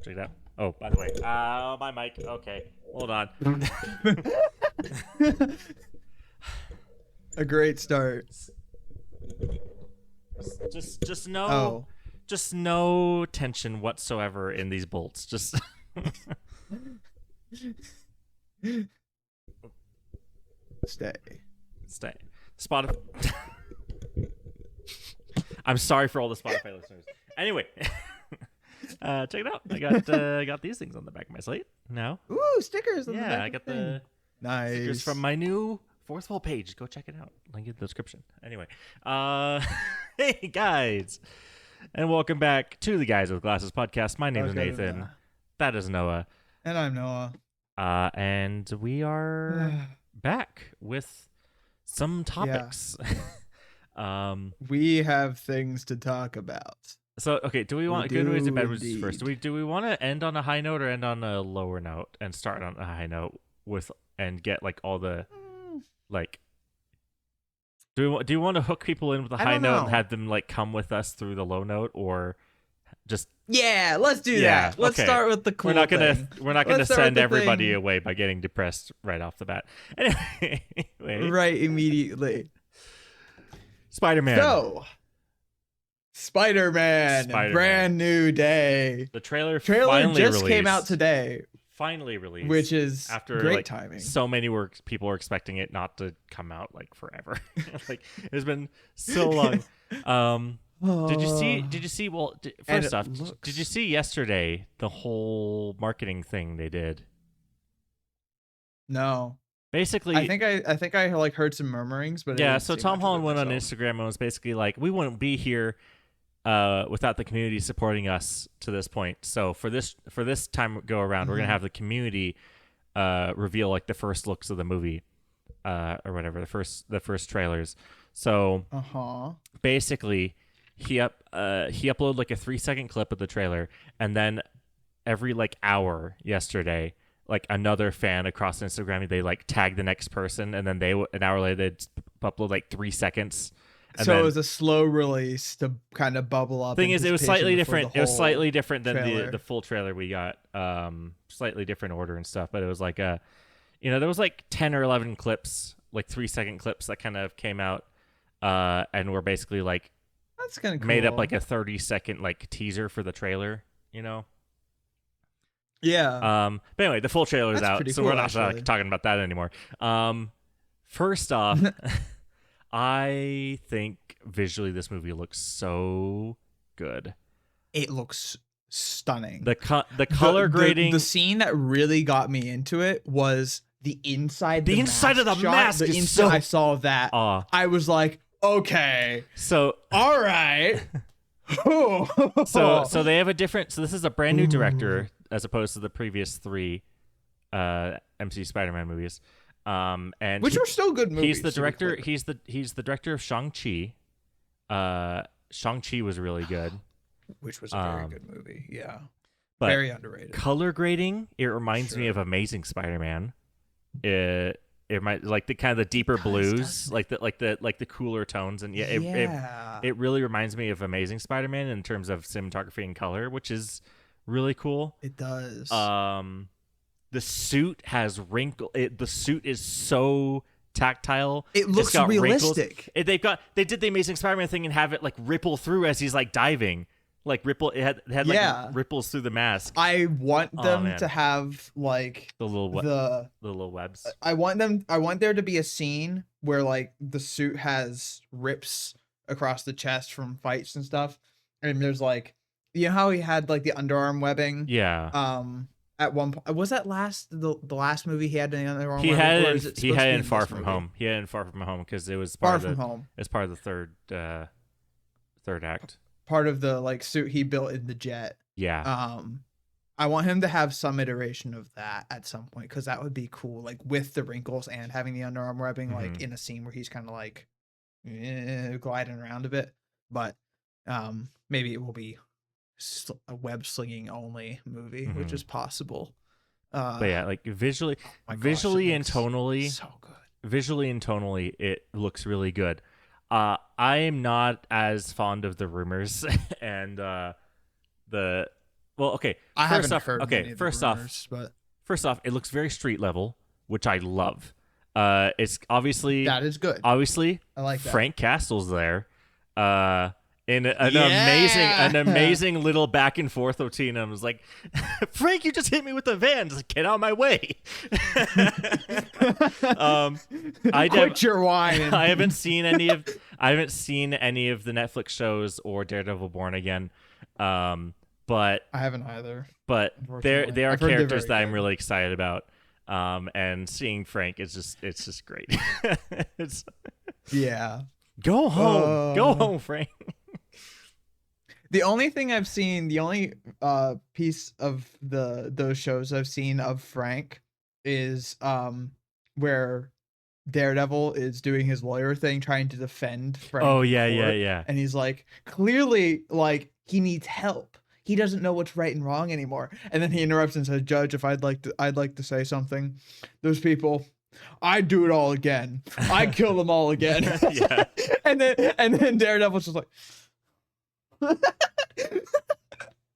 check it out. Oh, by the way, my mic. Okay, hold on. A great start. Just no, Oh. just no tension whatsoever in these bolts. Just Stay. Spotify. I'm sorry for all the Spotify listeners. Anyway, check it out. I got these things on the back of my slate now. Ooh, stickers on the Yeah, back I of got the the nice stickers from my new fourth wall page. Go check it out. Link in the description. Anyway, hey guys, and welcome back to the Guys with Glasses podcast. My name is Nathan. That is Noah. And I'm Noah. And we are back with some topics. We have things to talk about. So, okay, do we want good ways and bad ways indeed. first? Do we want to end on a high note or end on a lower note and start on a high note and get like all the like? Do you want to hook people in with a high note and have them like come with us through the low note, or just let's do that. Let's start with the cool thing. We're not gonna send everybody away by getting depressed right off the bat. Anyway, right immediately. Spider-Man. So, Spider-Man, brand new day. The trailer just released. came out today. Finally released, which is after great timing. So many people were expecting it not to come out like forever. Like it's been so long. Did you see? Well, first off, did you see yesterday the whole marketing thing they did? No. Basically, I think I like heard some murmurings, but yeah. So Tom Holland went on Instagram and was basically like, "We wouldn't be here without the community supporting us to this point. So for this time go around, we're gonna have the community reveal like the first looks of the movie, or whatever, the first trailers. So basically, he uploaded like a 3-second clip of the trailer, and then every like hour yesterday, like another fan across Instagram, they like tag the next person, and then an hour later they'd upload like 3 seconds. And so it was a slow release to kind of bubble up. Thing is, it was slightly different. It was slightly different than trailer. the full trailer we got. Slightly different order and stuff, but it was like there was like 10 or 11 clips, like 3-second clips that kind of came out, and were basically like that's kind of cool. Made up like a 30-second like teaser for the trailer, Yeah. But anyway, the full trailer is out, so cool, we're not talking about that anymore. First off, I think visually this movie looks so good. It looks stunning. The color grading. The scene that really got me into it was the inside. The inside of the shot. mask. The inside. I saw that. I was like, okay. So all right. so they have a different. So this is a brand new director as opposed to the previous 3 MC Spider-Man movies. And which were still good movies. He's the director. He's the director of Shang-Chi. Shang-Chi was really good, which was a very good movie. Yeah, but very underrated. Color grading, it reminds me of Amazing Spider-Man. It might like the kind of the deeper blues, like the cooler tones, and it really reminds me of Amazing Spider-Man in terms of cinematography and color, which is really cool. It does. The suit has wrinkles. The suit is so tactile. It looks realistic. They did the Amazing Spider-Man thing and have it like ripple through as he's like diving, like ripple. It had like ripples through the mask. I want them to have like the little webs. I want there to be a scene where like the suit has rips across the chest from fights and stuff, and there's like, how he had like the underarm webbing. Yeah. At one point, was that the last movie he had in the underarm? He had it in Far From Home. He had it in Far From Home because it was part of the third act. Part of the like suit he built in the jet. Yeah. I want him to have some iteration of that at some point, because that would be cool, like with the wrinkles and having the underarm webbing, like in a scene where he's kind of like gliding around a bit. But maybe it will be a web slinging only movie, which is possible. But yeah, like visually and tonally, so good. Visually and tonally, it looks really good. I am not as fond of the rumors and the well, okay. I First haven't off, heard okay. many of the rumors, but First off, it looks very street level, which I love. It's obviously that is good. obviously I like that. Frank Castle's there. In Yeah. an amazing little back and forth routine. I was like, Frank, you just hit me with the van. Just like, get out of my way. Quit your whining. I haven't seen any of the Netflix shows or Daredevil Born Again. But I haven't either. But they are characters that I'm good. really excited about. And seeing Frank is just great. Yeah. Go home, Frank. The only thing I've seen, the only piece of those shows I've seen of Frank is where Daredevil is doing his lawyer thing, trying to defend Frank. Oh yeah. And he's like, clearly, like, he needs help. He doesn't know what's right and wrong anymore. And then he interrupts and says, "Judge, if I'd like to say something. Those people, I'd do it all again. I'd kill them all again." Yeah. and then Daredevil's just like. But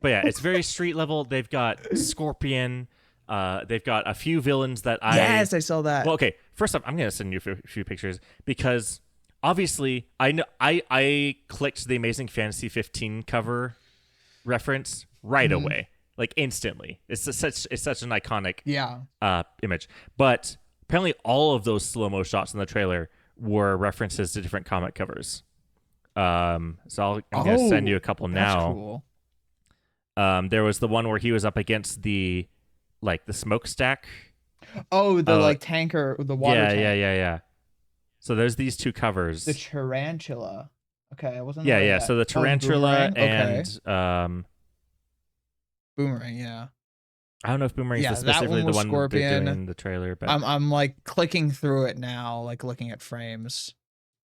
yeah, it's very street level. They've got Scorpion. They've got a few villains that Yes, I saw that. Well, okay. First off, I'm gonna send you a few pictures because obviously I know I clicked the Amazing Fantasy 15 cover reference right away, like instantly. It's such an iconic image. But apparently, all of those slow-mo shots in the trailer were references to different comic covers. So I'm gonna send you a couple now. Cool. There was the one where he was up against the smokestack. Oh, the tanker, the water tank. Yeah. So there's these two covers. The tarantula. Okay, I wasn't. Yeah. So the tarantula and Boomerang. Yeah. I don't know if Boomerang is specifically the one they're doing in the trailer, but I'm like clicking through it now, like looking at frames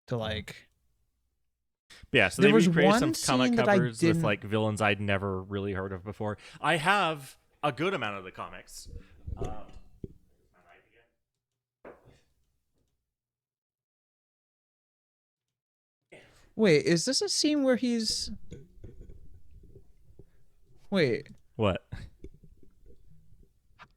to like. Yeah, so they recreated some comic covers with like villains I'd never really heard of before. I have a good amount of the comics. Wait, is this a scene where he's? Wait. What?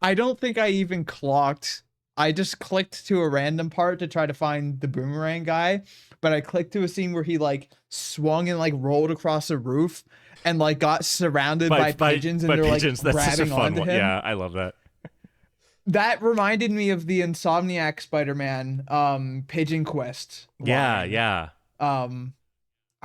I don't think I even clocked. I just clicked to a random part to try to find the Boomerang guy, but I clicked to a scene where he like swung and like rolled across a roof and like got surrounded by pigeons and they're pigeons. Like grabbing onto him. Yeah, I love that. That reminded me of the Insomniac Spider-Man Pigeon Quest line. Yeah.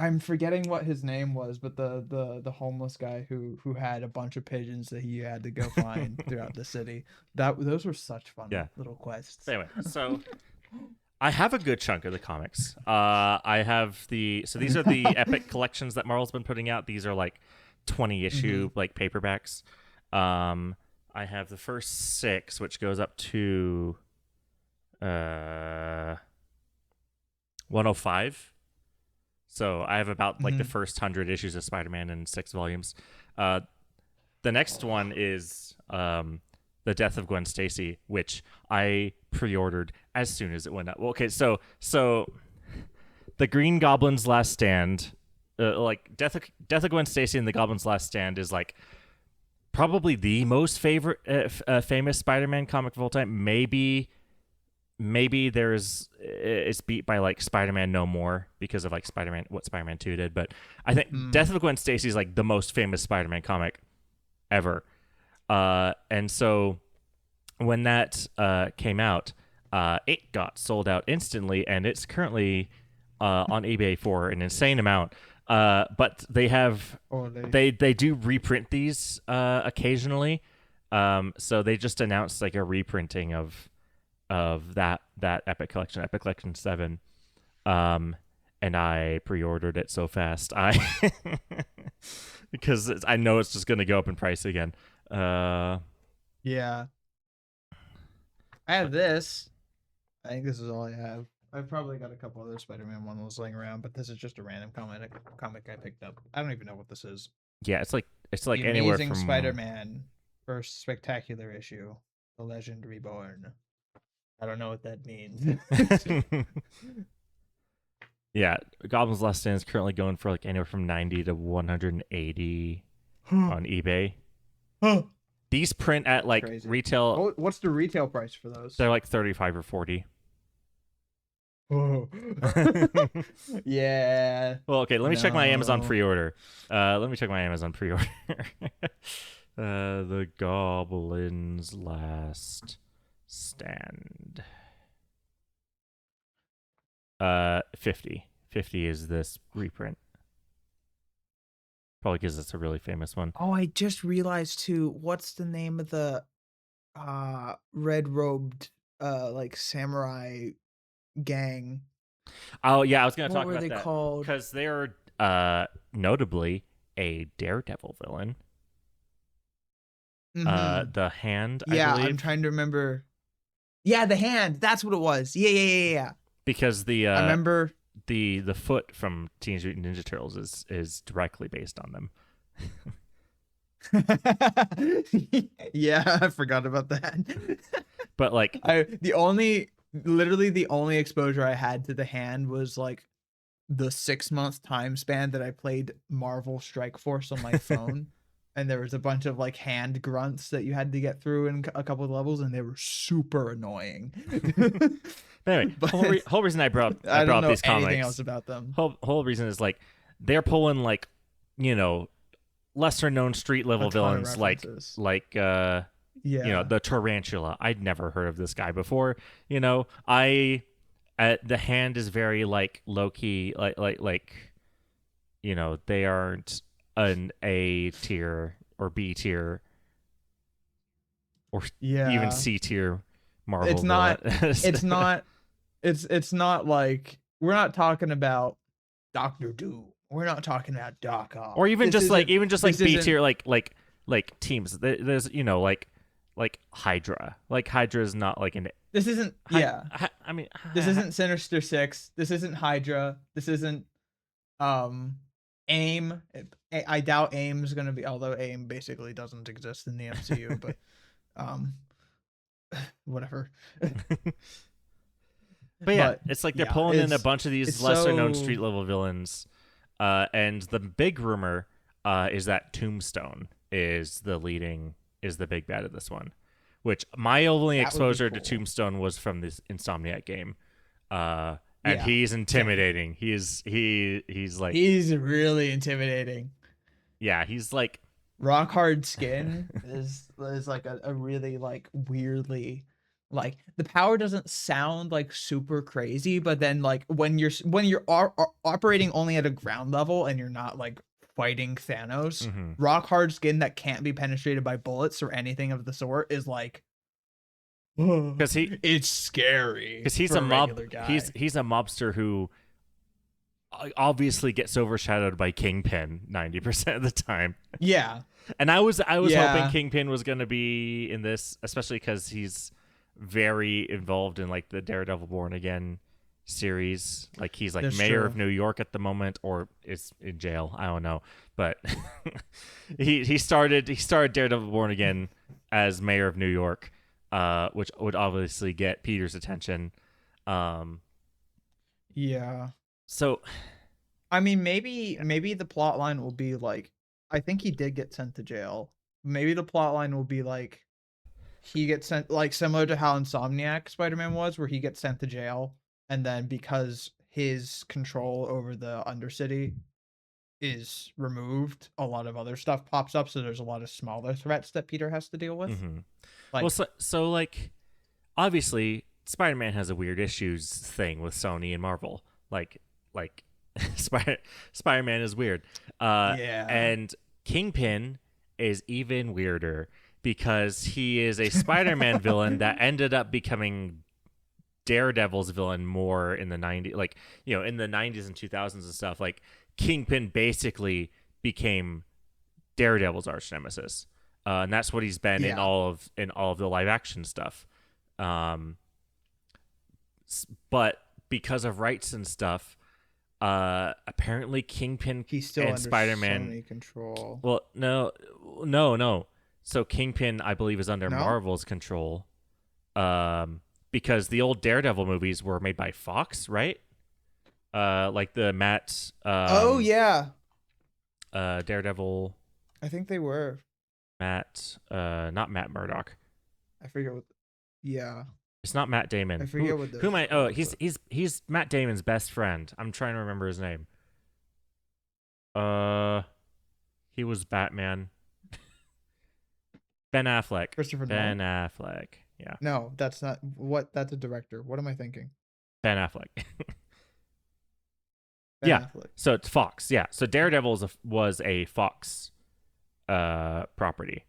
I'm forgetting what his name was, but the homeless guy who had a bunch of pigeons that he had to go find throughout the city. Those were such fun little quests. Anyway, so I have a good chunk of the comics. I have so these are the epic collections that Marvel's been putting out. These are like 20 issue like paperbacks. I have the first 6, which goes up to 105. So I have about like the first 100 issues of Spider-Man in 6 volumes. The next one is The Death of Gwen Stacy, which I pre-ordered as soon as it went up. Well, okay, so the Green Goblin's Last Stand, like Death of Gwen Stacy and the Goblin's Last Stand is like probably the most famous Spider-Man comic of all time. Maybe it's beat by like Spider-Man No More because of like what Spider-Man 2 did, but I think Death of Gwen Stacy is like the most famous Spider-Man comic ever. And so when that came out, it got sold out instantly, and it's currently on eBay for an insane amount. But they have they do reprint these occasionally. So they just announced like a reprinting of that Epic Collection 7, and I pre-ordered it so fast because I know it's just gonna go up in price again. Yeah, I have this. I think this is all I have. I've probably got a couple other Spider-Man ones laying around, but this is just a random comic I picked up. I don't even know what this is. Yeah, it's like the anywhere Amazing from Spider-Man first spectacular issue, The Legend Reborn. I don't know what that means. Yeah, Goblin's Last Stand is currently going for like anywhere from 90 to 180 on eBay. Huh. These print at That's like crazy. retail. What's the retail price for those? They're like 35 or 40. Oh. Yeah. Well, okay, let me check my Amazon No. pre-order. Let me check my Amazon pre-order. The Goblin's Last Stand. 50. 50 is this reprint. Probably because it's a really famous one. Oh, I just realized too. What's the name of the red robed like samurai gang? Oh yeah, I was gonna What talk were about they that called? because they're notably a Daredevil villain. Mm-hmm. The Hand, I Yeah, I'm believe, trying to remember. Yeah, the hand. That's what it was. Yeah. because I remember. the foot from Teenage Mutant Ninja Turtles is directly based on them. Yeah, I forgot about that. But like, Literally the only exposure I had to the hand was like the 6 month time span that I played Marvel Strike Force on my phone. And there was a bunch of like hand grunts that you had to get through in a couple of levels, and they were super annoying. but anyway, But whole reason I I brought don't up know these anything else comics. about them. Whole reason is like they're pulling like, you know, lesser known street A level ton of villains references. like Yeah. the Tarantula. I'd never heard of this guy before. The Hand is very like low key, like they aren't an A tier or B tier or even Yeah. C tier Marvel It's villain. not it's not it's not like we're not talking about Doctor Doom. We're not talking about Doc Or Ock. even just like This B isn't tier, like teams. There's like Hydra. Like Hydra is not like an. this isn't yeah. I mean, This isn't Sinister Six. This isn't Hydra. This isn't um AIM. I doubt AIM's gonna be, although AIM basically doesn't exist in the MCU, but um whatever. but yeah, But it's like they're yeah, pulling in a bunch of it's these lesser known so street level villains, and the big rumor is that Tombstone is the big bad of this one, which my only that would be exposure to cool. Tombstone was from this Insomniac game, and Yeah, he's same. intimidating. He's like, He's really intimidating. yeah, he's like, Rock hard skin is like a really like weirdly, like the power doesn't sound like super crazy, but then like when you're operating only at a ground level and you're not like fighting Thanos, mm-hmm. rock hard skin that can't be penetrated by bullets or anything of the sort is like because it's scary he's for a a mob. regular guy. He's a mobster who obviously gets overshadowed by Kingpin 90% of the time. Yeah. And I was hoping Yeah. Kingpin was going to be in this, especially because he's very involved in like the Daredevil Born Again series. Like he's like That's mayor true. of New York at the moment, or is in jail. I don't know, but he started Daredevil Born Again as mayor of New York, which would obviously get Peter's attention. Um, Yeah. so I mean, maybe the plot line will be like, I think he did get sent to jail. Maybe the plot line will be like he gets sent, like similar to how Insomniac Spider-Man was, where he gets sent to jail, and then because his control over the Undercity is removed, a lot of other stuff pops up. So there's a lot of smaller threats that Peter has to deal with. mhm. Well, Like, so like obviously Spider-Man has a weird issues thing with Sony and Marvel. Like Spider-Man is weird. yeah, And Kingpin is even weirder because he is a Spider-Man villain that ended up becoming Daredevil's villain more in the 90s, like, in the 90s and 2000s and stuff. Like Kingpin basically became Daredevil's arch nemesis. And that's what he's been in yeah, all of the live action stuff. Um, but because of rights and stuff, apparently Kingpin he's still and under Spider-Man. Sony control. Well, no. So Kingpin, I believe, is under No. Marvel's control. Because the old Daredevil movies were made by Fox, right? Like the Matt. Oh yeah, Daredevil. I think they were. Not Matt Murdock. I forget what. Yeah, It's not Matt Damon. I forget what the Who am I? show Oh, was, he's Matt Damon's best friend. I'm trying to remember his name. Uh, he was Batman. Ben Affleck. Christopher Ben Nolan. Affleck. Yeah, No, that's not what. That's a director. What am I thinking? Ben Affleck. Ben Yeah. Affleck. So it's Fox. Yeah. So Daredevil was a Fox property.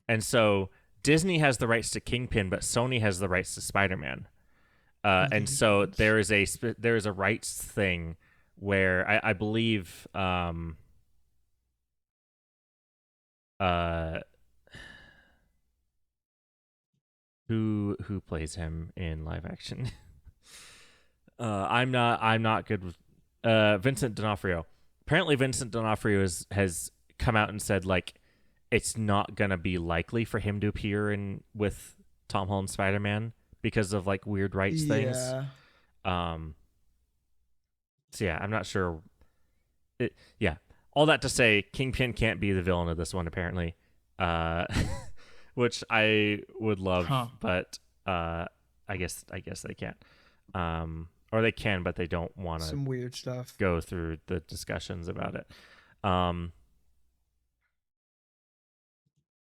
And so Disney has the rights to Kingpin, but Sony has the rights to Spider-Man. And so there is a rights thing where I believe who plays him in live action. I'm not good with Vincent D'Onofrio. Apparently Vincent D'Onofrio has come out and said like it's not gonna be likely for him to appear in with Tom Holland's Spider-Man because of like weird rights things. So yeah, I'm not sure. Yeah. All that to say, Kingpin can't be the villain of this one apparently, which I would love, but I guess they can't. Or they can, but they don't want to. Some weird stuff. Go through the discussions about it.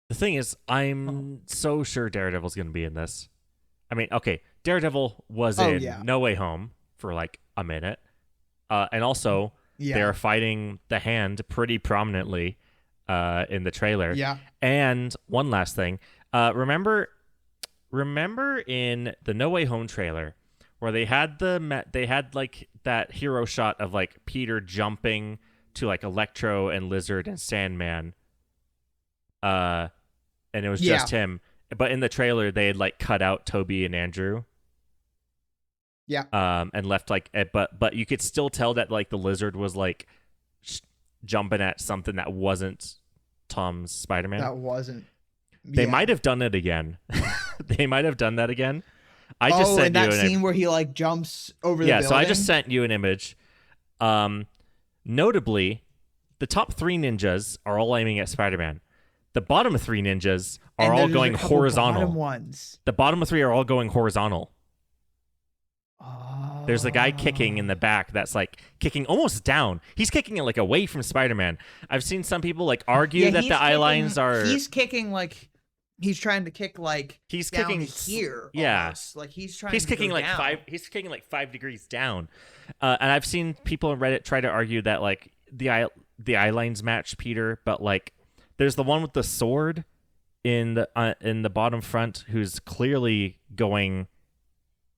The thing is, I'm so sure Daredevil's going to be in this. I mean, okay, Daredevil was in No Way Home for like a minute, and also they're fighting the Hand pretty prominently in the trailer. Yeah. And one last thing, remember in the No Way Home trailer where they had like that hero shot of like Peter jumping to like Electro and Lizard and Sandman, and it was just him. But in the trailer, they had like cut out Toby and Andrew. Yeah. And left like, but you could still tell that like the Lizard was like jumping at something that wasn't Tom's Spider-Man. That wasn't. They might have done it again. They might have done that again. I just sent in that scene where he like jumps over the building. So I just sent you an image. Notably, the top 3 ninjas are all aiming at Spider-Man. The bottom 3 ninjas are all going horizontal. The bottom 3 are all going horizontal. Oh. There's a guy kicking in the back that's like kicking almost down. He's kicking it like away from Spider-Man. I've seen some people like argue that the eye lines are. He's kicking like. He's trying to kick like he's down kicking here. Yeah, almost. Like he's trying. He's to kicking go like down. 5. He's kicking like 5 degrees down. And I've seen people on Reddit try to argue that like the eye lines match Peter, but like there's the one with the sword in the bottom front who's clearly going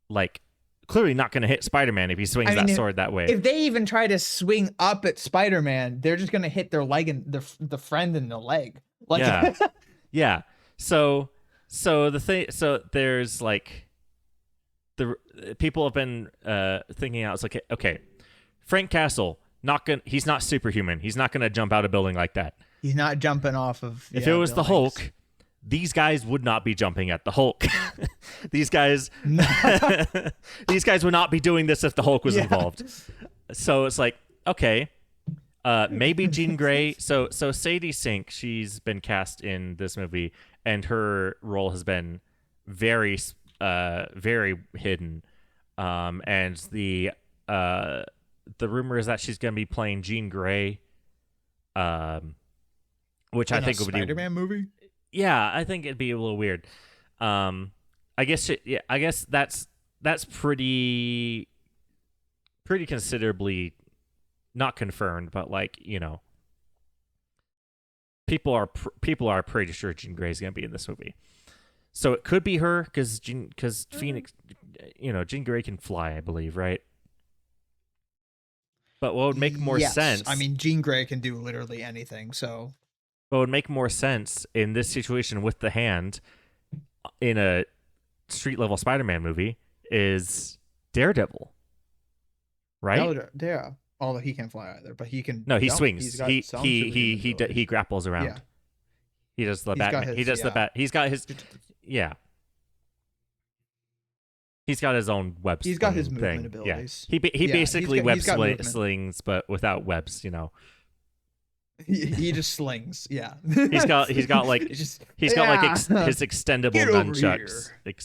like clearly not going to hit Spider-Man if he swings that sword that way. If they even try to swing up at Spider-Man, they're just going to hit their leg and the friend in the leg. Like yeah. So there's like the people have been thinking out. It's like okay, Frank Castle he's not superhuman. He's not gonna jump out a building like that. He's not jumping off of. If it was the Hulk, these guys would not be jumping at the Hulk. These guys would not be doing this if the Hulk was involved. So it's like okay. Maybe Jean Grey. So Sadie Sink, she's been cast in this movie, and her role has been very, very hidden. And the rumor is that she's going to be playing Jean Grey, which I think would be Spider-Man movie. Yeah, I think it'd be a little weird. I guess that's pretty considerably. Not confirmed, but like people are pretty sure Jean Grey's gonna be in this movie, so it could be her because Phoenix, Jean Grey can fly, I believe, right? But what would make more sense? I mean, Jean Grey can do literally anything. So, what would make more sense in this situation with the Hand in a street level Spider-Man movie is Daredevil, right? Yeah. Although he can't fly either, but he can. No, he swings. He grapples around. Yeah. He does the Batman. He does the bat. He's got his. Yeah. He's got his own web. He's got his movement thing. abilities. Yeah. He basically web slings, but without webs. He just slings. Yeah. He's got like It's just he's got like yeah. his extendable Get over here.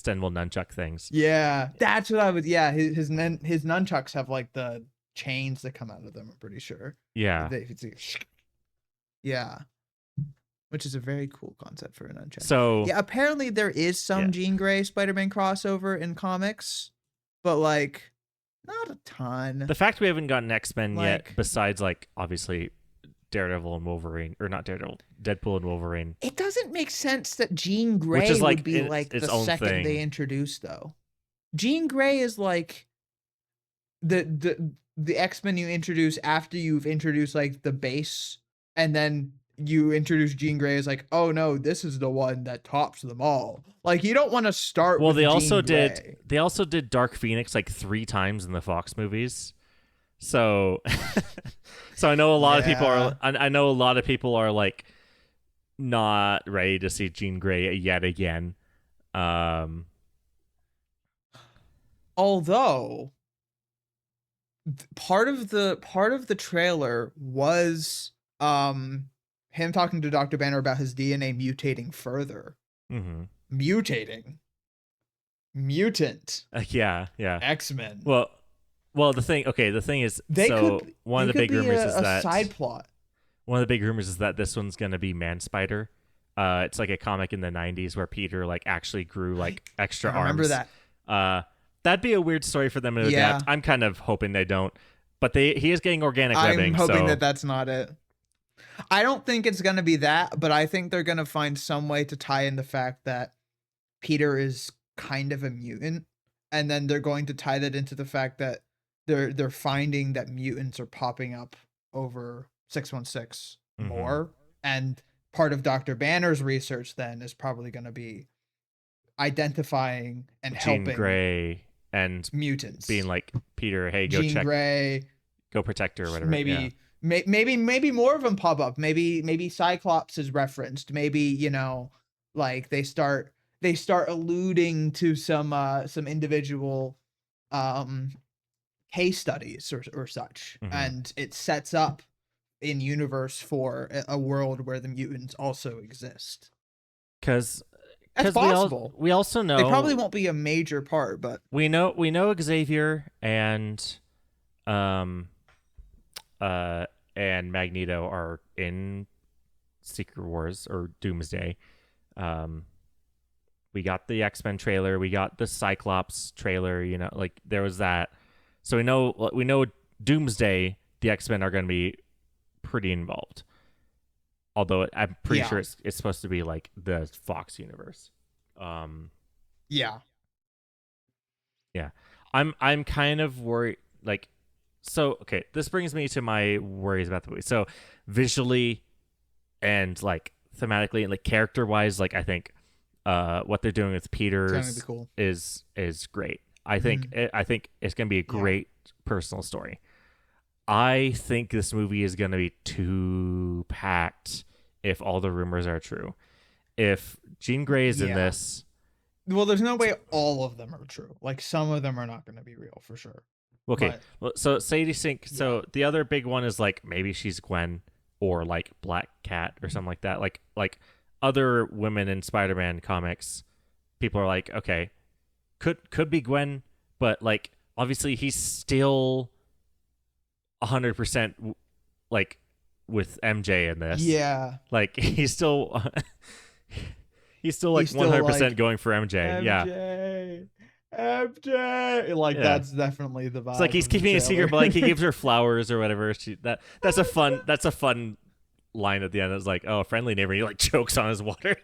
nunchuck things. Yeah, that's what I would. Yeah, his nunchucks have like the chains that come out of them. I'm pretty sure. Yeah. It's like, yeah, which is a very cool concept for a nunchuck. So Yeah, apparently there is some Jean Grey Spider-Man crossover in comics, but like not a ton. the fact we haven't gotten X-Men yet, Like besides like obviously Daredevil and Wolverine, or not Daredevil, Deadpool and Wolverine, it doesn't make sense that Jean which Grey is like would be like its the own second thing. they introduce though. Jean Grey is like the X-Men you introduce after you've introduced like the base, and then you introduce Jean Grey as like, oh no, this is the one that tops them all. Like you don't want to start Well, with Jean Grey. they also did Dark Phoenix like 3 times in the Fox movies. So so I know a lot of people are I know a lot of people are like not ready to see Jean Grey yet again. Although part of the trailer was him talking to Dr. Banner about his DNA mutating further. Mm-hmm. Mutating. Mutant. Yeah. X-Men. Well, the thing is, one of the big rumors is that side plot. One of the big rumors is that this one's gonna be Man Spider. It's like a comic in the '90s where Peter like actually grew like extra arms. Remember that? That'd be a weird story for them to adapt. I'm kind of hoping they don't, but he is getting organic webbing. I'm hoping that that's not it. I don't think it's gonna be that, but I think they're gonna find some way to tie in the fact that Peter is kind of a mutant, and then they're going to tie that into the fact that they're finding that mutants are popping up over 616 more, and part of Dr. Banner's research then is probably going to be identifying and Jean helping Grey and mutants, being like, Peter, hey, go Jean check, Grey, go protect her or whatever. Maybe more of them pop up. Maybe Cyclops is referenced. Maybe like they start alluding to some individual case studies or such, and it sets up in universe for a world where the mutants also exist. Because that's possible. We also know they probably won't be a major part, but we know Xavier and Magneto are in Secret Wars or Doomsday. We got the X-Men trailer, we got the Cyclops trailer, like there was that. So we know Doomsday, the X-Men are going to be pretty involved. Although I'm pretty sure it's supposed to be like the Fox universe. Yeah. I'm kind of worried. Like, so okay, this brings me to my worries about the movie. So visually and like thematically and like character wise, like I think what they're doing with Peter is great. I think it's gonna be a great personal story. I think this movie is gonna be too packed if all the rumors are true. If Jean Grey is in this, well, there's no way all of them are true. Like some of them are not gonna be real for sure. Okay, well, so Sadie Sink. So the other big one is like maybe she's Gwen or like Black Cat or something like that. Like other women in Spider-Man comics, people are like, okay, could be Gwen, but like obviously he's still 100% like with MJ in this. Yeah, like he's still like 100% like, going for MJ. MJ, like that's definitely the vibe. It's like he's keeping a secret, but like he gives her flowers or whatever. That's a fun line at the end. It's like, oh, friendly neighbor. He like chokes on his water.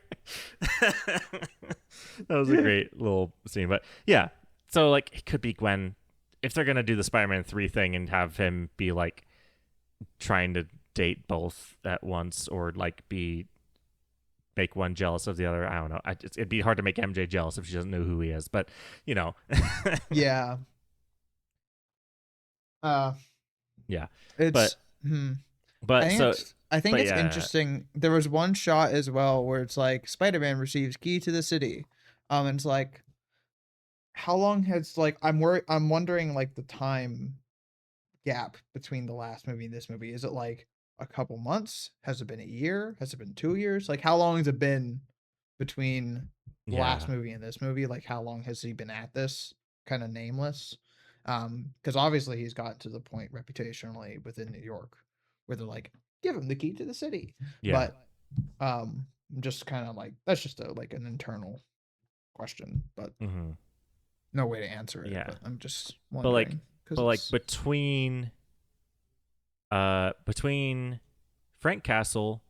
That was a great little scene. But yeah, so like it could be Gwen if they're gonna do the Spider-Man 3 thing and have him be like trying to date both at once or like make one jealous of the other. I don't know. It'd be hard to make MJ jealous if she doesn't know who he is, but yeah. Yeah. I think it's interesting. There was one shot as well where it's like Spider-Man receives key to the city. And it's like, how long has like I'm wondering like the time gap between the last movie and this movie. Is it like a couple months? Has it been a year? Has it been 2 years? Like, how long has it been between the last Yeah. movie and this movie? Like, how long has he been at this? Kind of nameless. Because obviously he's gotten to the point reputationally within New York where they're like, give him the key to the city. Yeah. But just kind of like that's just a like an internal question, but Mm-hmm. no way to answer it. Yeah. But I'm just But like, wondering because but like it's between Frank Castle,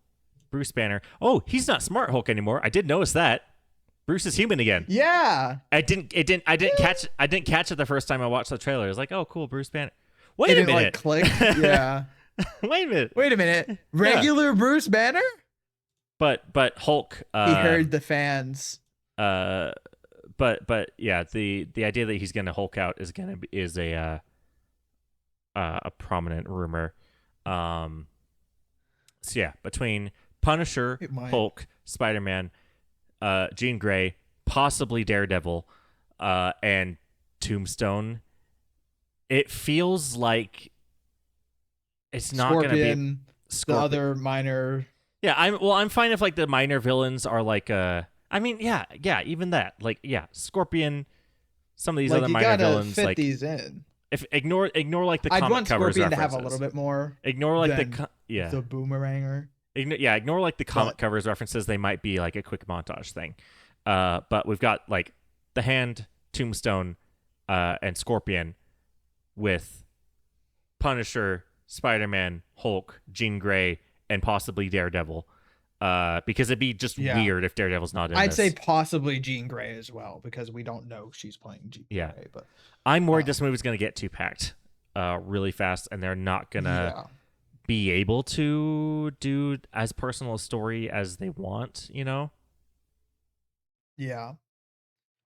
Bruce Banner. Oh, he's not Smart Hulk anymore. I did notice that. Bruce is human again. yeah, I didn't catch it the first time I watched the trailer. I was like, oh cool, Bruce Banner. it Wait a didn't like minute. click. Yeah, Wait a minute. wait a minute, regular Bruce Banner. But Hulk He heard the fans. But yeah, the idea that he's gonna Hulk out is a prominent rumor. So yeah, between Punisher, It might. Hulk, Spider-Man, Jean Grey, possibly Daredevil, and Tombstone, it feels like it's not gonna be Scorpion, the other minor. Yeah, I'm fine if like the minor villains are like I mean, yeah, even that. Like, yeah, Scorpion, some of these Like other you minor gotta villains fit like these in. if ignore like the I'd comic want covers Scorpion to have references. a little bit more. Ignore like than the boomeranger. Ignore like the comic But covers references. They might be like a quick montage thing. But we've got like the Hand, Tombstone, and Scorpion with Punisher, Spider-Man, Hulk, Jean Grey, and possibly Daredevil. Because it'd be just weird if Daredevil's not in I'd this. say possibly Jean Grey as well, because we don't know she's playing Jean Grey. But I'm worried this movie's gonna get too packed really fast, and they're not gonna be able to do as personal a story as they want, you know? Yeah.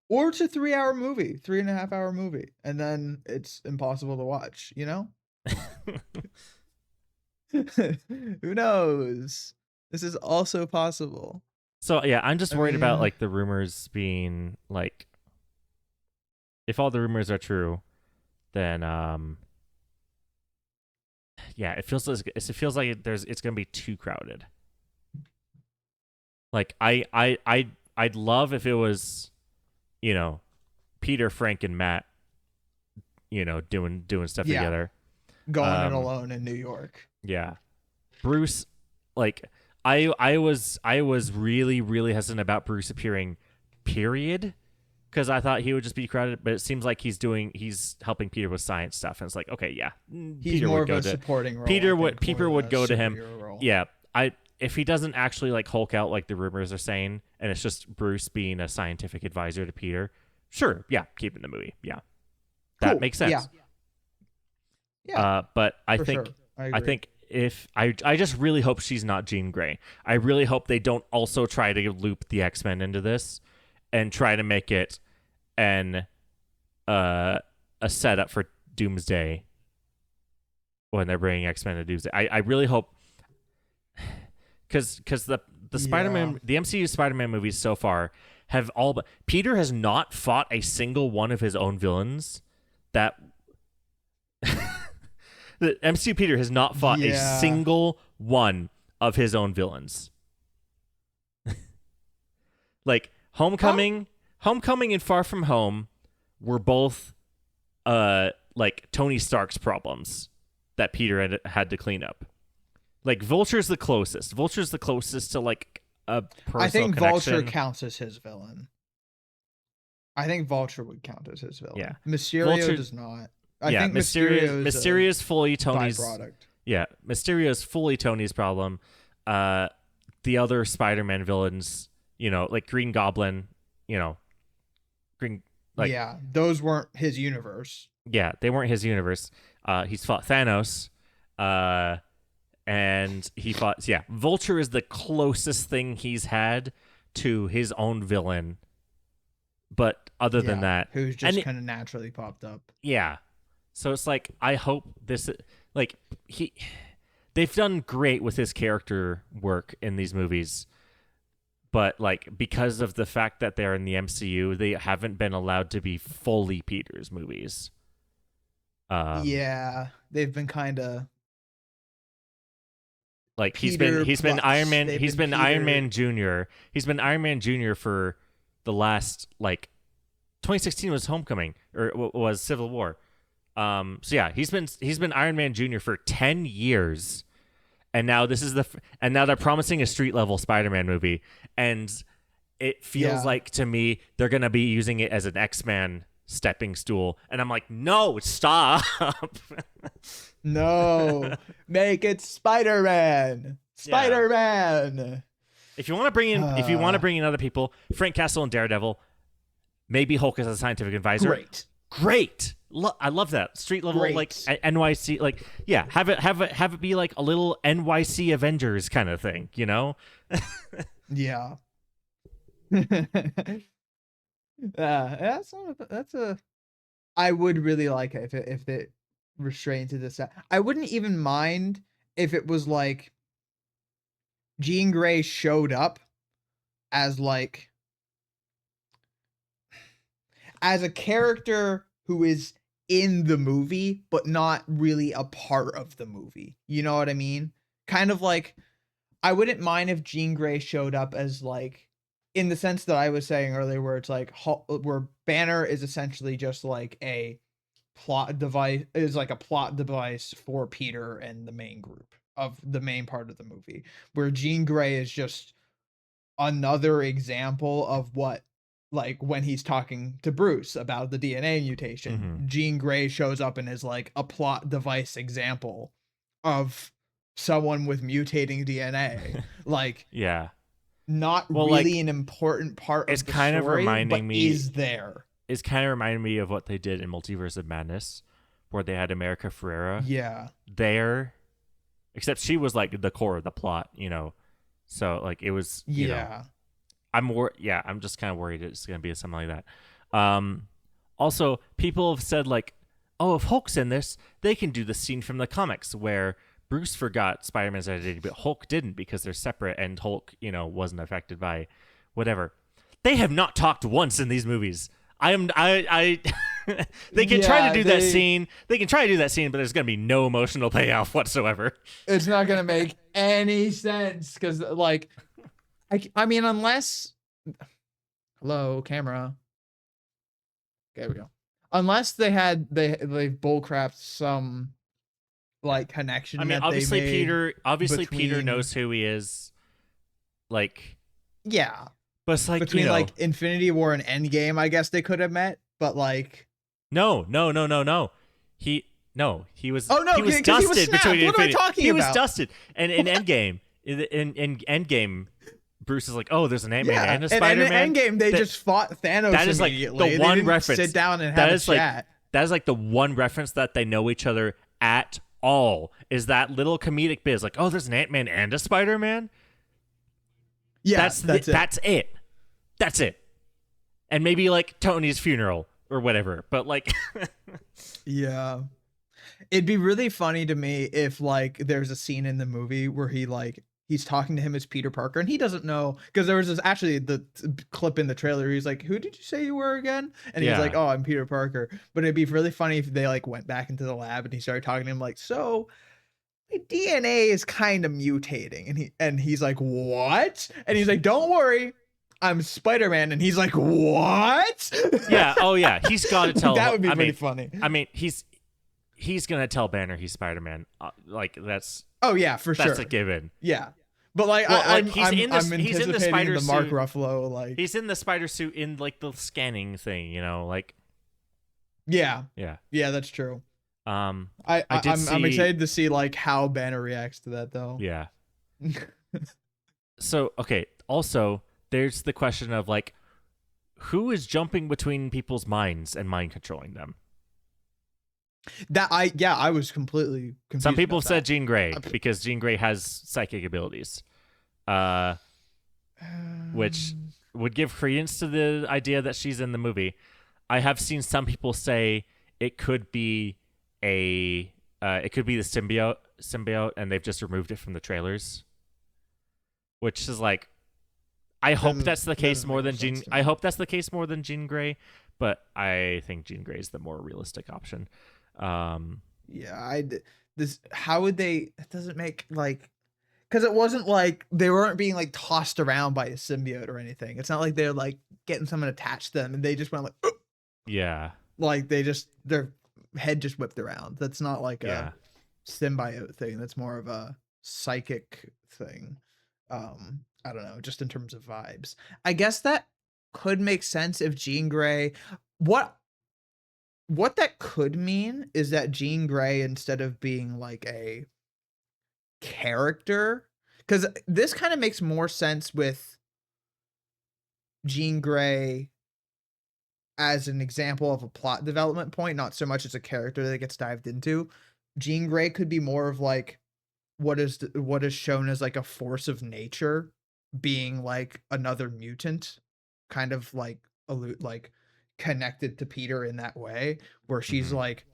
Or it's a 3-hour movie, 3.5-hour movie, and then it's impossible to watch, you know? Who knows? This is also possible. So yeah, I'm just worried about like the rumors being like, if all the rumors are true, then yeah, it feels like it's gonna be too crowded. Like I'd love if it was, you know, Peter, Frank, and Matt, you know, doing stuff together, going it alone in New York. Yeah, Bruce, like I was really hesitant about Bruce appearing, period, because I thought he would just be crowded. But it seems like he's helping Peter with science stuff, and it's like, okay, yeah, he's Peter more would of go a to supporting role. Peter would go to him. Role. Yeah, if he doesn't actually like Hulk out like the rumors are saying, and it's just Bruce being a scientific advisor to Peter, sure, yeah, keep it in the movie, yeah, that makes sense. Yeah. But I agree. think if I just really hope she's not Jean Grey. I really hope they don't also try to loop the X-Men into this and try to make it a setup for Doomsday when they're bringing X-Men to Doomsday. I really hope, because the Spider-Man, the MCU Spider-Man movies so far have all but Peter has not fought a single one of his own villains that the MCU Peter has not fought a single one of his own villains. Like Homecoming and Far From Home were both like Tony Stark's problems that Peter had to clean up. Like Vulture's the closest. Vulture's the closest to like a personal I think connection. Vulture counts as his villain. I think Vulture would count as his villain. Yeah. Mysterio does not. I think Mysterio's fully Tony's byproduct. Yeah, Mysterio's fully Tony's problem. The other Spider-Man villains, you know, like Green Goblin, you know, those weren't his universe. Yeah, they weren't his universe. He's fought Thanos, and he fought. Yeah, Vulture is the closest thing he's had to his own villain. But other than that, who's just kind of naturally popped up. Yeah. So it's like, I hope this, like, they've done great with his character work in these movies, but like, because of the fact that they're in the MCU, they haven't been allowed to be fully Peter's movies. They've been kind of Like Peter he's been Iron plus. Man. They've He's been been Iron Peter. Man Junior. He's been Iron Man Junior for the last, like, 2016 was Homecoming, or was Civil War. So yeah, he's been Iron Man Junior for 10 years, and now and now they're promising a street level Spider-Man movie, and it feels Yeah. like to me they're gonna be using it as an X-Man stepping stool, and I'm like, no, stop. No, make it Spider-Man. Spider-Man. If you want to bring in other people, Frank Castle and Daredevil, maybe Hulk as a scientific advisor. Great. I love that street level, Great. like NYC, like, yeah. Have it be like a little NYC Avengers kind of thing, you know? Yeah. That's a. I would really like it if it restrained to this. I wouldn't even mind if it was like Jean Grey showed up as like as a character who is in the movie but not really a part of the movie. You know what I mean? Kind of like, I wouldn't mind if Jean Grey showed up as like, in the sense that I was saying earlier, where it's like where Banner is essentially just like a plot device for Peter and the main group of the main part of the movie, where Jean Grey is just another example of what, like, when he's talking to Bruce about the DNA mutation, Jean Grey shows up and is like a plot device example of someone with mutating DNA. Like, Yeah. not really an important part of the kind story, of reminding but me is there. It's kind of reminding me of what they did in Multiverse of Madness, where they had America Ferrera. Yeah. There, except she was like the core of the plot, you know. So like it was. You know, I'm just kind of worried it's gonna be something like that. Also, people have said like, oh, if Hulk's in this, they can do the scene from the comics where Bruce forgot Spider-Man's identity, but Hulk didn't because they're separate, and Hulk, you know, wasn't affected by whatever. They have not talked once in these movies. They can try to do that scene. They can try to do that scene, but there's going to be no emotional payoff whatsoever. It's not going to make any sense because, like, I mean, unless... Hello, camera. There we go. Unless they bullcrapped some, like, connection. I mean, that obviously they made Peter knows who he is. Like, yeah. but it's like, between, you know, like, Infinity War and Endgame, I guess they could have met, but like, no. He was. Oh no, he was dusted he was between what am I Infinity. talking He about? was dusted, and in Endgame, in Endgame, Bruce is like, oh, there's an Ant-Man and a Spider-Man. And in Endgame, they just fought Thanos. That is like immediately. the one didn't reference. Sit down and have a chat. That is like the one reference that they know each other at all. Is that little comedic bit? Like, oh, there's an Ant-Man and a Spider-Man. Yeah, that's it. That's it. And maybe like Tony's funeral or whatever. But like, yeah, it'd be really funny to me if like there's a scene in the movie where he's talking to him as Peter Parker and he doesn't know, because there was actually the clip in the trailer. He's like, "Who did you say you were again?" And he's like, "Oh, I'm Peter Parker." But it'd be really funny if they like went back into the lab and he started talking to him like, "So my DNA is kind of mutating," and he's like, "What?" And he's like, "Don't worry, I'm Spider-Man," and he's like, "What?" Yeah. Oh yeah. He's got to tell. That would be pretty funny. I mean, he's gonna tell Banner he's Spider-Man. Like that's. Oh yeah, for sure. That's a given. Yeah. But like, well, I'm he's in the spider the Mark suit. Ruffalo, like he's in the spider suit in like the scanning thing, you know, like. Yeah. Yeah. Yeah, that's true. I'm excited to see like how Banner reacts to that though. Yeah. So okay. Also, there's the question of like, who is jumping between people's minds and mind controlling them? I was completely confused. Some people said that. Jean Grey because Jean Grey has psychic abilities, which would give credence to the idea that she's in the movie. I have seen some people say it could be the symbiote, and they've just removed it from the trailers, which is like, I hope that's the case more than Jean. I hope that's the case more than Jean Grey, but I think Jean Grey is the more realistic option. How would they? It doesn't make like, because it wasn't like they weren't being like tossed around by a symbiote or anything. It's not like they're like getting someone attached to them and they just went like, "Ugh," Yeah. like they just their head just whipped around. That's not like Yeah. a symbiote thing. That's more of a psychic thing. I don't know, just in terms of vibes. I guess that could make sense if Jean Grey. What what that could mean is that Jean Grey, instead of being like a character, because this kind of makes more sense with Jean Grey as an example of a plot development point, not so much as a character that gets dived into. Jean Grey could be more of like what is shown as like a force of nature, being like another mutant, kind of like like connected to Peter in that way, where she's Mhm. like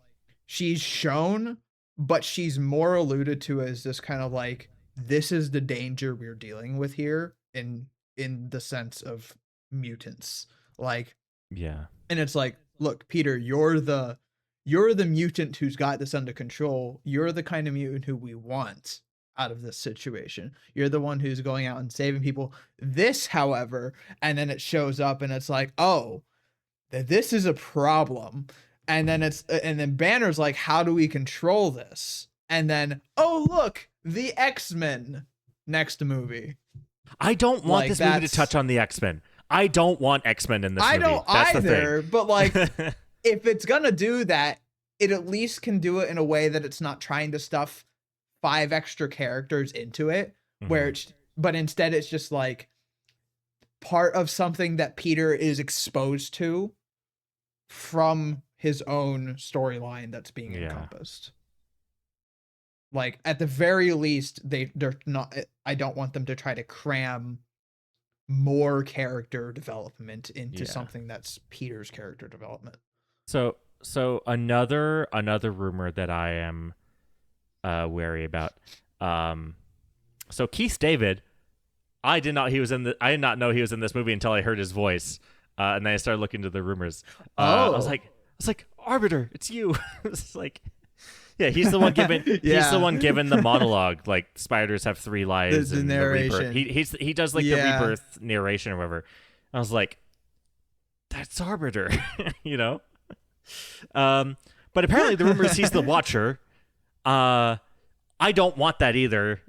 she's shown, but she's more alluded to as this kind of like this is the danger we're dealing with here in the sense of mutants. Like, Yeah. and it's like, look, Peter, you're the mutant who's got this under control. You're the kind of mutant who we want out of this situation. You're the one who's going out and saving people. This, however, and then it shows up and it's like, oh, that this is a problem. And then Banner's like, how do we control this? And then, oh look, the X-Men next movie. I don't want Like, this movie to touch on the X-Men. I don't want X-Men in this movie. I don't That's either, the but like thing. if it's gonna do that, it at least can do it in a way that it's not trying to stuff 5 extra characters into it, where it's, but instead it's just like part of something that Peter is exposed to from his own storyline that's being encompassed. Like at the very least, they're not. I don't want them to try to cram more character development into something that's Peter's character development. So another rumor that I am wary about. So Keith David, I did not know he was in this movie until I heard his voice, and then I started looking into the rumors. I was like, Arbiter, it's you. It's like, yeah, he's the one given. He's the one given the monologue. Like spiders have 3 lives. The and narration. The he does like the rebirth narration or whatever. I was like, that's Arbiter, you know. But apparently the rumor is he's the Watcher. I don't want that either.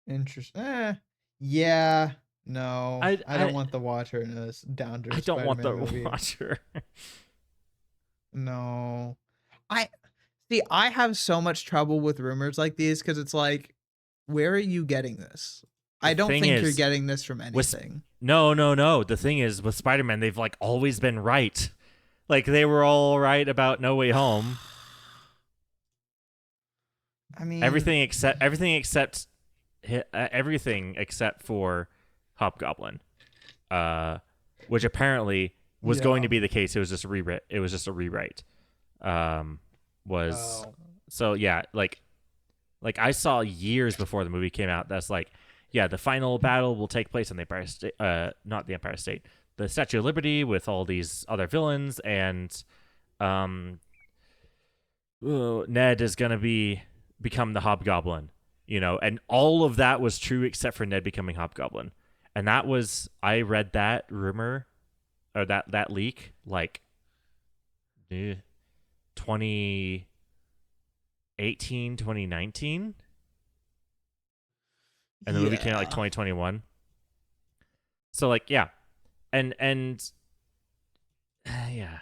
Interesting. Yeah. No, I don't want the Watcher in this down to. I don't want the movie. Watcher. No, I have so much trouble with rumors like these because it's like, where are you getting this? I don't think you're getting this from anything. No. The thing is, with Spider-Man, they've like always been right. Like they were all right about No Way Home. I mean, everything except for Hobgoblin, which apparently was going to be the case. It was just a rewrite. So yeah, like I saw years before the movie came out. That's like, yeah, the final battle will take place on the Empire State, not the Empire State, the Statue of Liberty with all these other villains, and Ned is gonna become the Hobgoblin, you know, and all of that was true except for Ned becoming Hobgoblin. And that was, I read that rumor or that leak like 2018, 2019. And the movie came out like 2021. So like, yeah. And yeah.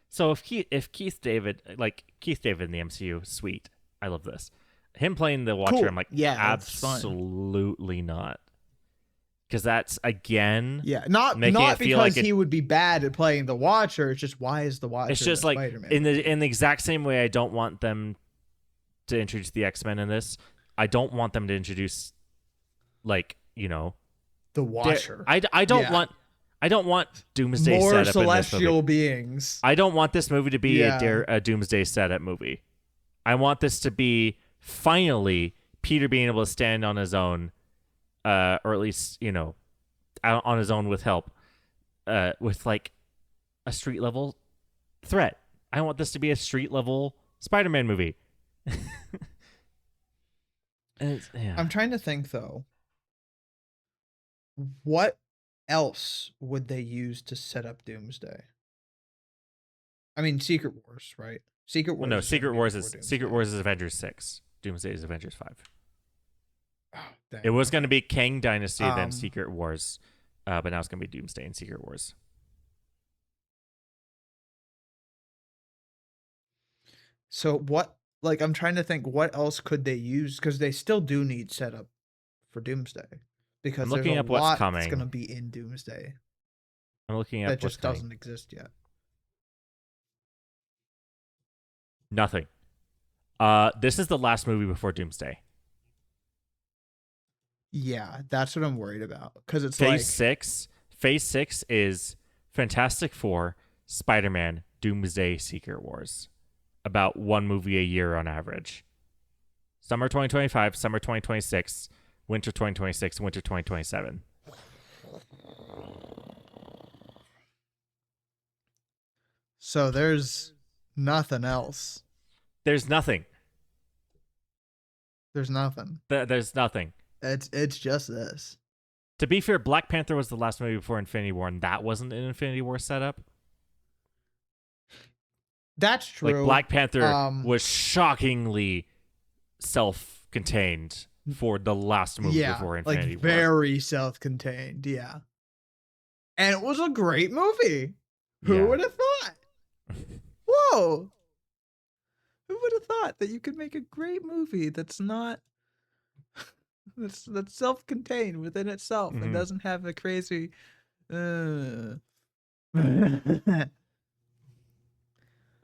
So if Keith David in the MCU, sweet. I love this. Him playing the Watcher, cool. I'm like, yeah, absolutely not. Because that's, again, not because like he would be bad at playing the Watcher. It's just, why is the Watcher it's just like Spider-Man? in the exact same way I don't want them to introduce the X-Men in this. I don't want them to introduce, like, you know, the Watcher. I don't want Doomsday more setup celestial in this movie. Beings. I don't want this movie to be a Doomsday setup movie. I want this to be finally Peter being able to stand on his own, or at least, you know, on his own with help, with like a street level threat. I want this to be a street level Spider-Man movie. Yeah. I'm trying to think though. What else would they use to set up Doomsday? I mean, Secret Wars, right? Secret Well, Wars no, is going to Secret be Wars before is Secret Doomsday. Wars is Avengers 6. Doomsday is Avengers 5. Oh, dang. It was going to Okay. be Kang Dynasty, then Um. Secret Wars, but now it's going to be Doomsday and Secret Wars. So what? Like, I'm trying to think. What else could they use? Because they still do need setup for Doomsday. I'm Because there's a looking up what's lot that's going coming. to be in Doomsday I'm looking that up what's just coming. doesn't exist yet. Nothing. This is the last movie before Doomsday. Yeah, that's what I'm worried about. Because it's Phase like, 6. Phase 6 is Fantastic Four, Spider-Man, Doomsday, Secret Wars. About one movie a year on average. Summer 2025, summer 2026, winter 2026, winter 2027. so there's nothing else. There's nothing. There's nothing. There's nothing. It's just this. To be fair, Black Panther was the last movie before Infinity War, and that wasn't an Infinity War setup. That's true. Like, Black Panther was shockingly self-contained for the last movie before Infinity like War. very self-contained. Yeah, and it was a great movie. Who would have thought? Whoa! Who would have thought that you could make a great movie that's not that's self-contained within itself and doesn't have a crazy.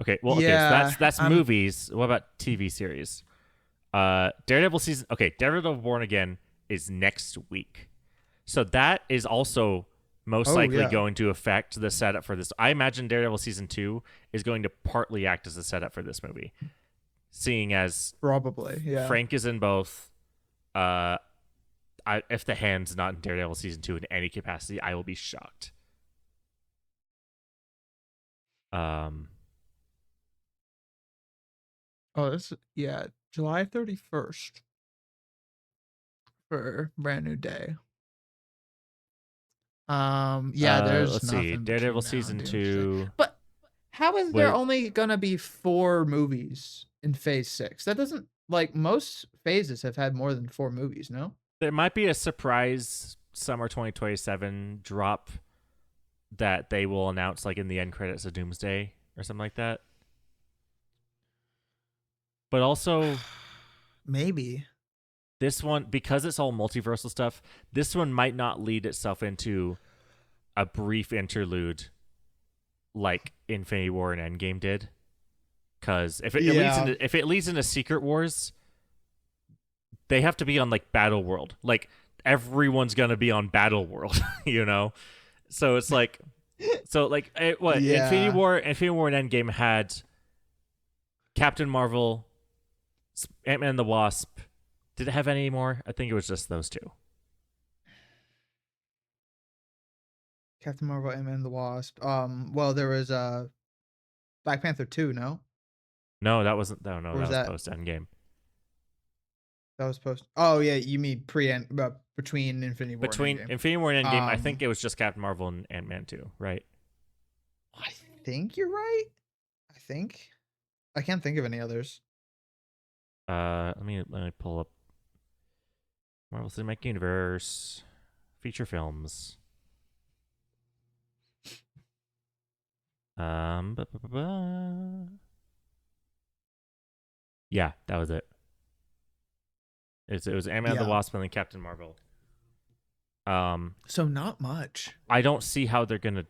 Okay, well, okay, so that's movies. What about TV series? Daredevil season. Okay, Daredevil Born Again is next week, so that is also most likely going to affect the setup for this. I imagine Daredevil season 2 is going to partly act as a setup for this movie, seeing as probably Frank is in both. If the Hand's not in Daredevil season 2 in any capacity, I will be shocked. Oh, this July 31st for brand new day. There's let's nothing see. Daredevil season 2. But how is there only gonna be 4 movies in phase 6? That doesn't, like, most phases have had more than 4 movies, no? There might be a surprise summer 2027 drop that they will announce, like, in the end credits of Doomsday or something like that. But also, maybe this one, because it's all multiversal stuff, this one might not lead itself into a brief interlude like Infinity War and Endgame did. Because if it leads into Secret Wars, they have to be on, like, Battle World. Like, everyone's gonna be on Battle World, you know. So it's like, Infinity War and Endgame had Captain Marvel, Ant-Man and the Wasp. Did it have any more? I think it was just those two. Captain Marvel, Ant-Man and the Wasp. Well, there was Black Panther 2, no? No, that wasn't. No, that was post Endgame. That was post. Oh yeah, you mean between Infinity War between and Endgame. Infinity War and Endgame, I think it was just Captain Marvel and Ant-Man 2, right? I think you're right. I can't think of any others. Let me pull up Marvel Cinematic Universe feature films. Yeah, that was it. It was Ant-Man and the Wasp and then Captain Marvel. So not much. I don't see how they're gonna.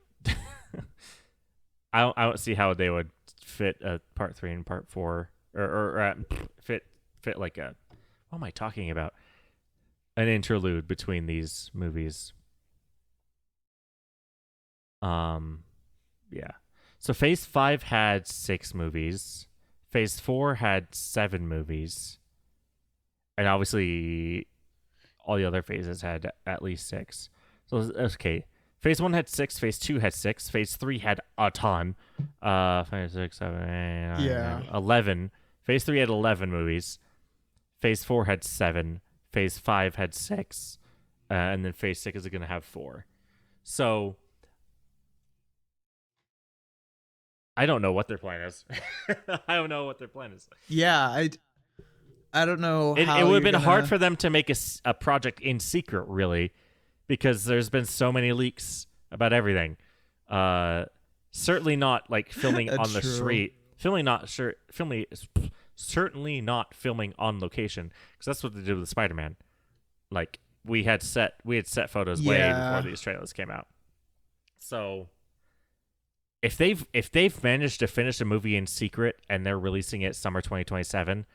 I don't see how they would fit a part 3 and part 4, or fit like a. What am I talking about? An interlude between these movies. Yeah. So Phase 5 had 6 movies. Phase 4 had 7 movies. And obviously, all the other phases had at least 6. So, okay. Phase 1 had 6. Phase 2 had 6. Phase 3 had a ton. 5, 6, 7, 8, 9, 11. Phase 3 had 11 movies. Phase 4 had 7. Phase 5 had 6. And then Phase 6 is going to have 4. So I don't know what their plan is. I don't know what their plan is. Yeah, I don't know It how would have been hard for them to make a project in secret, really, because there's been so many leaks about everything. Certainly not like filming on the street. Certainly not filming on location, because that's what they did with Spider-Man. Like we had set photos way before these trailers came out. So if they've managed to finish a movie in secret and they're releasing it summer 2027,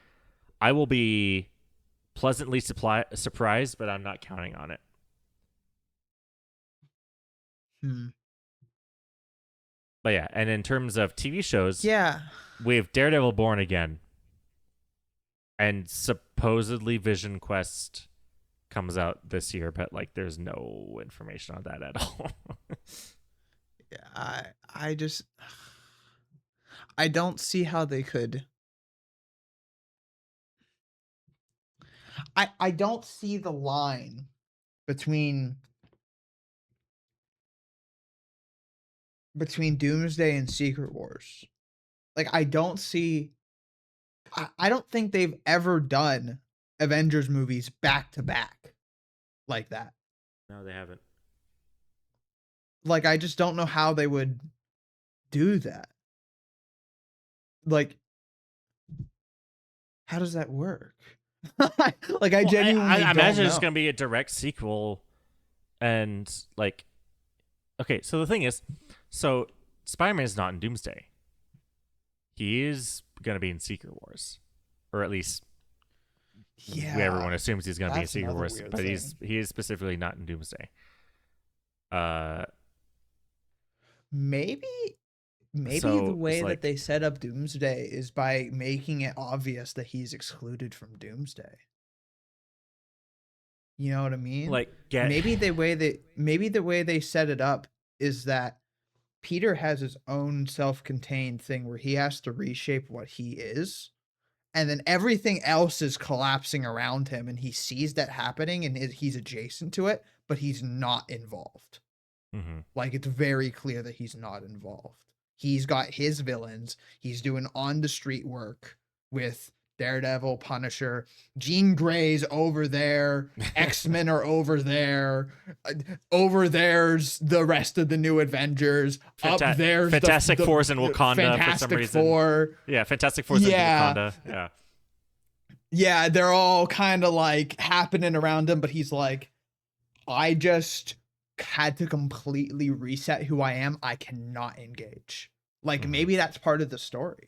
I will be pleasantly surprised, but I'm not counting on it. But yeah, and in terms of TV shows, we have Daredevil Born Again, and supposedly Vision Quest comes out this year, but like there's no information on that at all. Yeah, I don't see how they could. I don't see the line between Doomsday and Secret Wars. Like I don't think they've ever done Avengers movies back to back like that. No, they haven't. Like I just don't know how they would do that. Like how does that work? Like I genuinely I imagine don't it's know. going to be a direct sequel, and like, okay, so the thing is, so Spider-Man is not in Doomsday. He is going to be in Secret Wars, or at least everyone assumes he's going to be in Secret Wars, but he is specifically not in Doomsday. Maybe so the way that they set up Doomsday is by making it obvious that he's excluded from Doomsday. You know what I mean? Like, maybe the way they set it up is that Peter has his own self-contained thing where he has to reshape what he is, and then everything else is collapsing around him, and he sees that happening, and he's adjacent to it, but he's not involved. Mm-hmm. Like, it's very clear that he's not involved. He's got his villains. He's doing on-the-street work with Daredevil, Punisher, Jean Grey's over there, X-Men are over there, over there's the rest of the new Avengers, up there's Fantastic Four's in Wakanda for some reason. Fantastic Four's in Wakanda. Yeah, they're all kind of like happening around him, but he's like, I just had to completely reset who I am. I cannot engage. Like, maybe that's part of the story.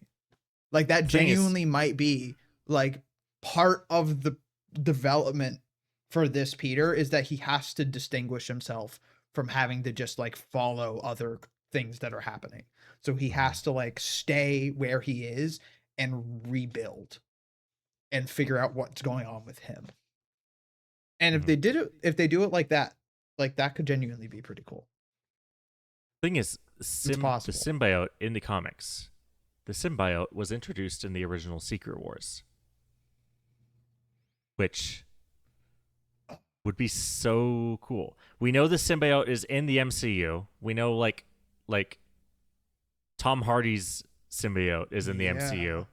Like, that genuinely might be like part of the development for this Peter, is that he has to distinguish himself from having to just like follow other things that are happening. So he has to like stay where he is and rebuild and figure out what's going on with him. And if they do it like that could genuinely be pretty cool. Thing is, the symbiote in the comics, the symbiote was introduced in the original Secret Wars, which would be so cool. We know the symbiote is in the MCU. We know like Tom Hardy's symbiote is in the MCU.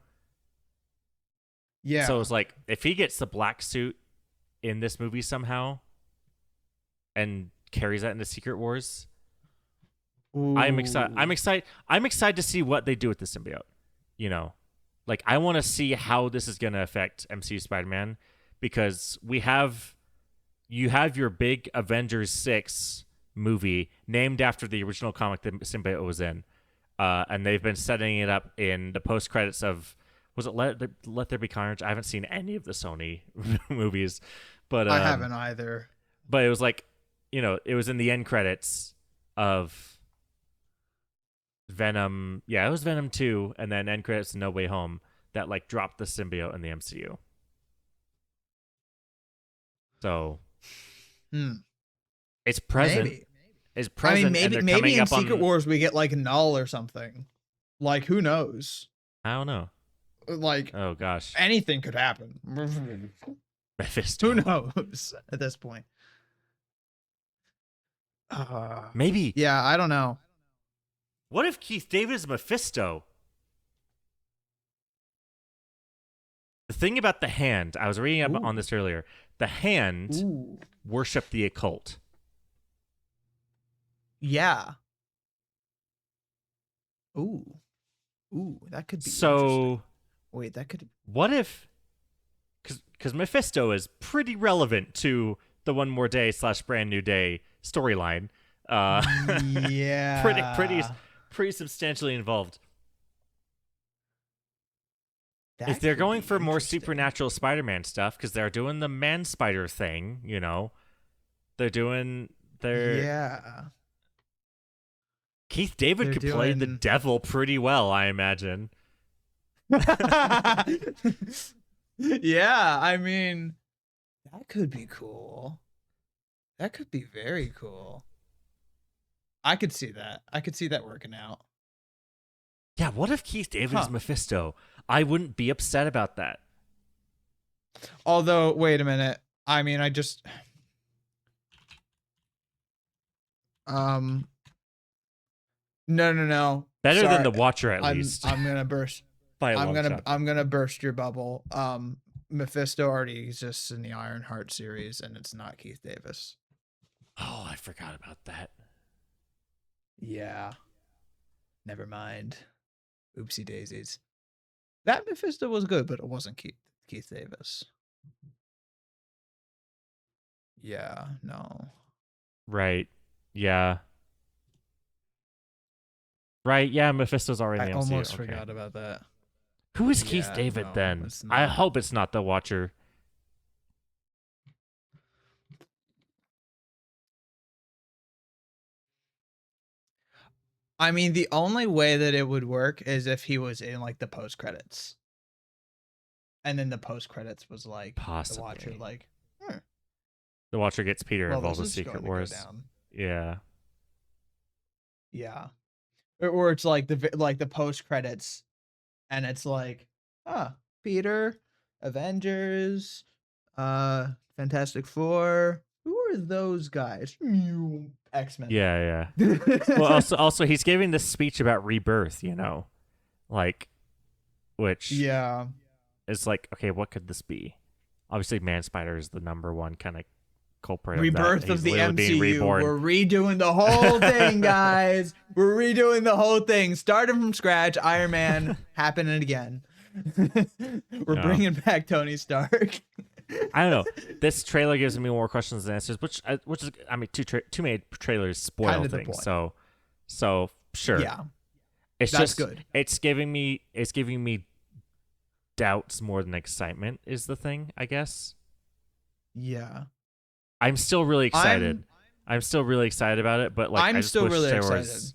Yeah. So it's like, if he gets the black suit in this movie somehow and carries that into Secret Wars, ooh. I'm excited to see what they do with the symbiote. You know, like, I want to see how this is going to affect MCU Spider-Man, because you have your big Avengers 6 movie named after the original comic that symbiote was in, and they've been setting it up in the post credits of, was it Let There Be Carnage? I haven't seen any of the Sony movies, but I haven't either. But it was like, you know, it was in the end credits of Venom. Yeah, it was Venom 2, and then end credits No Way Home that like dropped the symbiote in the MCU. So it's present. Maybe. It's present. I mean, maybe in Secret Wars we get like Null or something. Like, who knows? I don't know. Like, Oh gosh. anything could happen. Mephisto. Who knows at this point? Maybe. Yeah, I don't know. What if Keith David is Mephisto? The thing about the hand, I was reading up on this earlier. The hand worshiped the occult. Yeah. Ooh, that could be interesting. Wait, that could. What if? Because Mephisto is pretty relevant to the One More Day / Brand New Day storyline. Yeah. pretty substantially involved. That if they're could going be for more interesting. supernatural Spider-Man stuff, because they're doing the man spider thing, you know, they're doing their Yeah. Keith David They're could play the doing- devil pretty well, I imagine. Yeah, I mean, that could be cool. That could be very cool. I could see that. I could see that working out. Yeah, what if Keith David is Mephisto? I wouldn't be upset about that. Although, wait a minute. I mean, I just no. Better Sorry. than the Watcher, at least. I'm gonna burst. By a long shot. I'm gonna burst your bubble. Mephisto already exists in the Ironheart series, and it's not Keith Davis. Oh, I forgot about that. Yeah. Never mind. Oopsie daisies. That Mephisto was good, but it wasn't Keith Davis. Yeah, no. Right. Yeah. Right, yeah, Mephisto's already in the I MCU. almost Okay. forgot about that. Who is Keith Yeah, David no, then? it's I not. hope it's not the Watcher. I mean, the only way that it would work is if he was in like the post credits, and then the post credits was like Possibly. the Watcher, like The Watcher gets Peter well, involved this with is Secret going to Wars. go down. Yeah. Yeah, or it's like the post credits, and it's like, Peter, Avengers, Fantastic Four. Who are those guys? X-Men. Yeah. Well, also he's giving this speech about rebirth, you know, like, which Yeah. is like, okay, what could this be? Obviously, Man Spider is the number one kind of culprit. Rebirth of, of the literally being MCU. reborn. We're redoing the whole thing, guys. We're redoing the whole thing. Starting from scratch. Iron Man happening again. We're bringing back Tony Stark. I don't know. This trailer gives me more questions than answers, which is, I mean, too many trailers spoil Kind of the things. point. So sure. Yeah. It's That's just good. It's giving me doubts more than excitement is the thing, I guess. Yeah. I'm still really excited. I'm still really excited about it, but like I'm I just still wish really there excited. was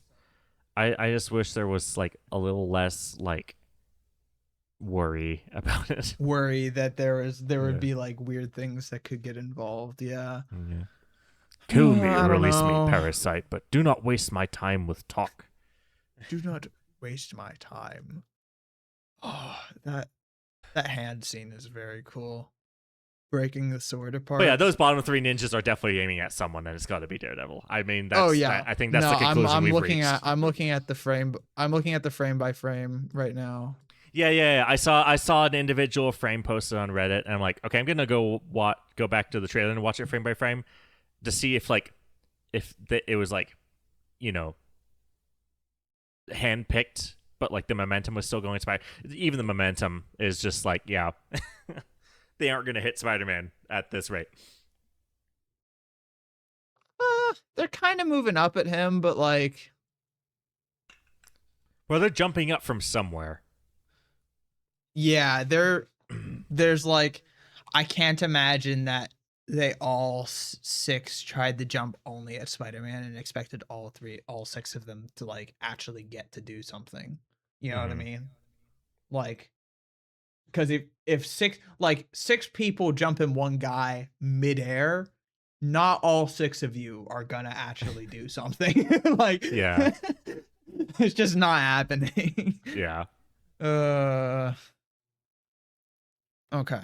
I just wish there was like a little less like worry about it. Worry that there would be like weird things that could get involved. Yeah. Kill me I or don't release me, know. parasite, but do not waste my time with talk. Do not waste my time. Oh, that hand scene is very cool. Breaking the sword apart. But yeah, those bottom three ninjas are definitely aiming at someone, and it's got to be Daredevil. I mean, that's, I think that's the conclusion we've reached. I'm looking at the frame. I'm looking at the frame by frame right now. Yeah. I saw an individual frame posted on Reddit, and I'm like, okay, I'm gonna go back to the trailer and watch it frame by frame to see if it was like, you know, handpicked, but like the momentum was still going to even the momentum is just like, yeah, they aren't gonna hit Spider-Man at this rate. They're kind of moving up at him, but like, well, they're jumping up from somewhere. Yeah, there's like, I can't imagine that they all six tried to jump only at Spider-Man and expected all six of them to like actually get to do something. You know what I mean? Like, because if six people jump in one guy midair, not all six of you are gonna actually do something. Like, yeah, it's just not happening. Yeah. Okay.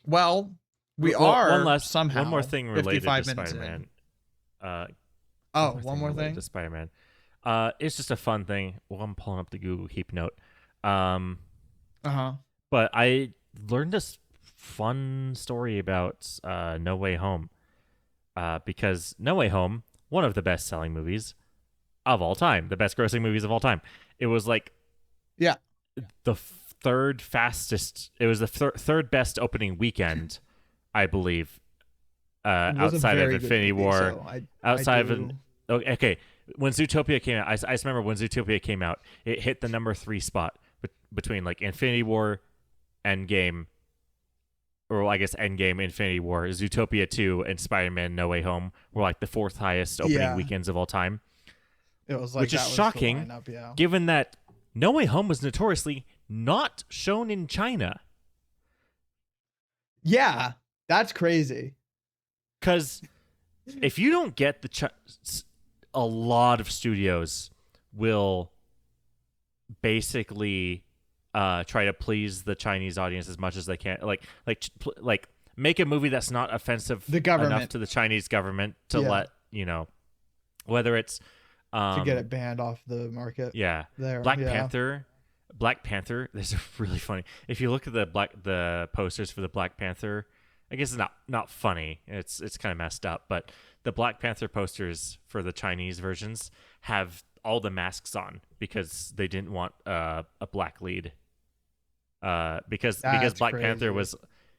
Well, we Well, are somehow one more thing related to 55 minutes in. Spider-Man. Uh, Oh, one more related thing. to Spider-Man. It's just a fun thing. Well, I'm pulling up the Google Keep note. Um, Uh-huh. but I learned this fun story about No Way Home. Because No Way Home, one of the best-selling movies of all time, the best-grossing movies of all time. It was like Yeah. the third fastest. It was the third best opening weekend, I believe, It was a outside of very good Infinity movie, War. so I Outside of do. okay, when Zootopia came out, I just remember when Zootopia came out, it hit the number 3 spot between like Infinity War, Endgame, or I guess Endgame, Infinity War, Zootopia 2, and Spider-Man No Way Home were like the fourth highest opening Yeah. weekends of all time, It was like which is that was the shocking lineup, yeah. given that No Way Home was notoriously not shown in China. Yeah. That's crazy. Because if you don't get a lot of studios will basically try to please the Chinese audience as much as they can, like make a movie that's not offensive The government enough to the Chinese government to Yeah. let whether it's to get it banned off the market. yeah, There. Black Yeah. Panther. This is really funny. If you look at the posters for the Black Panther, I guess it's not funny. It's kind of messed up, but the Black Panther posters for the Chinese versions have all the masks on because they didn't want a black lead. Because Black crazy. Panther was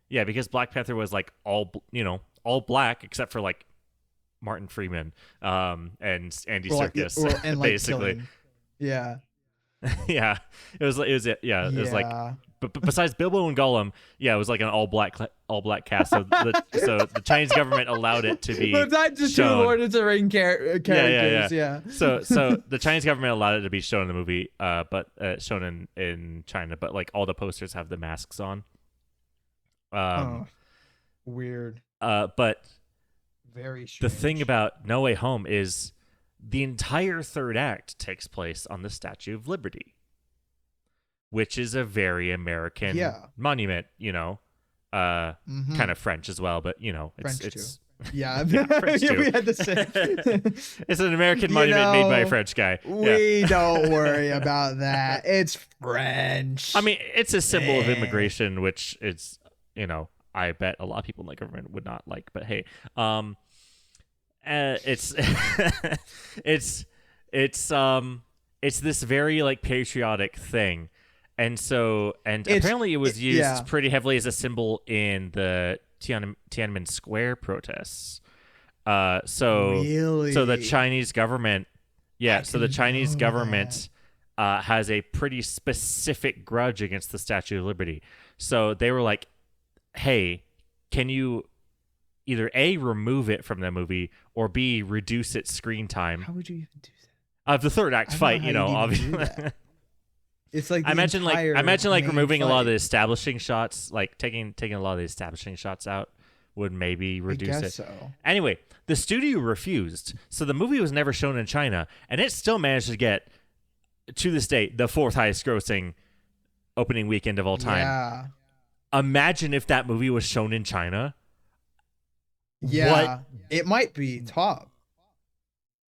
because Black Panther was like all black except for like Martin Freeman and Andy Serkis and like basically. killing. Yeah. Yeah, it was it was like but besides Bilbo and Gollum, it was like an all black cast. So the Chinese government allowed it to be. But not just shown. two Lord of the Ring characters. Yeah. So the Chinese government allowed it to be shown in the movie, but shown in China. But like all the posters have the masks on. Weird. But Very strange. the thing about No Way Home is the entire third act takes place on the Statue of Liberty, which is a very American monument, kind of French as well, but it's yeah, French too. We had the same. It's an American monument made by a French guy. We don't worry about that. It's French. I mean, it's a symbol of immigration, which it's I bet a lot of people in the government would not like, but hey, it's it's this very like patriotic thing, and apparently it was used pretty heavily as a symbol in the Tiananmen Square protests. So the Chinese government, has a pretty specific grudge against the Statue of Liberty. So they were like, "Hey, can you either A, remove it from the movie, or B, reduce its screen time?" How would you even do that? Of the third act fight, obviously. It's like I imagine removing fight. a lot of the establishing shots, like taking a lot of the establishing shots out would maybe reduce it. So. Anyway, the studio refused, so the movie was never shown in China, and it still managed to get, to this day, the fourth highest grossing opening weekend of all time. Yeah. Imagine if that movie was shown in China. Yeah, it might be top.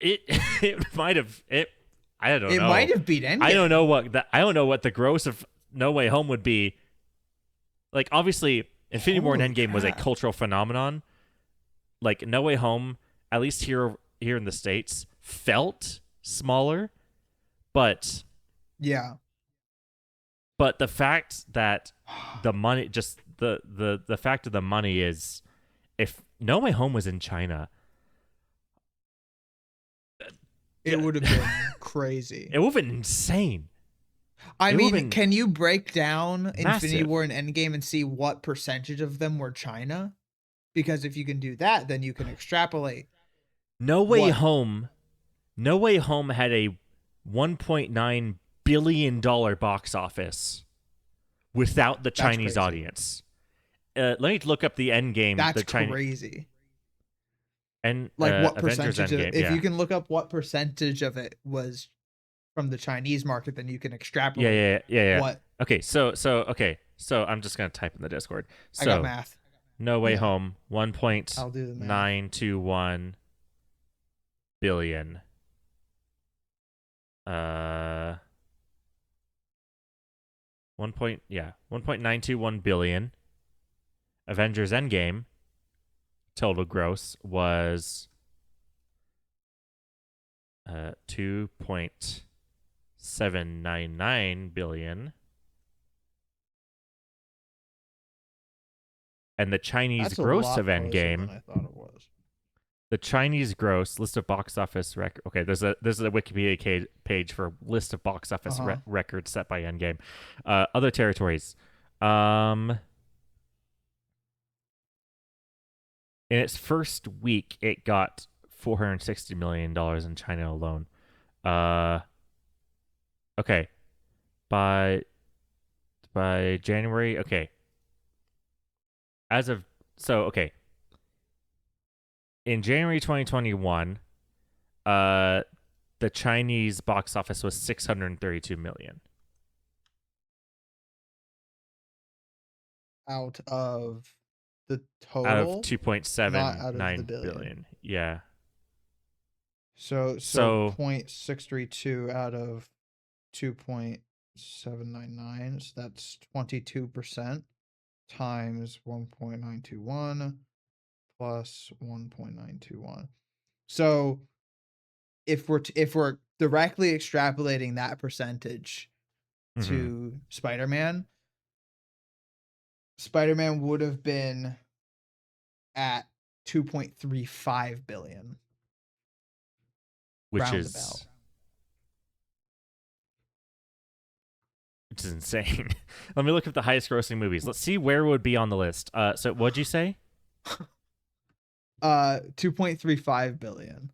It might have I don't know. It might have beat Endgame. I don't know what the gross of No Way Home would be. Like obviously, Infinity War and Endgame was a cultural phenomenon. Like No Way Home, at least here in the States, felt smaller, but But the fact that the money, just the fact of the money is, if No Way Home was in China, it would have been crazy. It would have been insane. I mean, can you break down massive. Infinity War and Endgame and see what percentage of them were China? Because if you can do that, then you can extrapolate. No Way Home had a $1.9 billion box office without the Chinese audience. Let me look up the Endgame. That's crazy. And like what Avengers percentage of Endgame, if you can look up what percentage of it was from the Chinese market, then you can extrapolate. Yeah. What? Okay, so So I'm just gonna type in the Discord. I got So math. No Way Yeah. Home, I'll do the math. 1.921 billion. Uh, 1.921 billion. Avengers Endgame total gross was 2.799 billion. And the Chinese That's a gross lot of closer than Endgame, I thought it was. the Chinese gross list of box office record. Okay, there's a Wikipedia page for list of box office records set by Endgame. Other territories. In its first week, it got $460 million in China alone. Okay, by January. Okay, okay, in January 2021, the Chinese box office was 632 million Out of the out of total, not out of the 2.79 billion. billion. Yeah. So So 0.632 out of 2.799. So that's 22% times 1.921 plus 1.921. So if we're directly extrapolating that percentage to Spider-Man would have been at 2.35 billion, which roundabout. Which is insane. Let me look at the highest grossing movies. Let's see where it would be on the list. So what'd you say? 2.35 billion.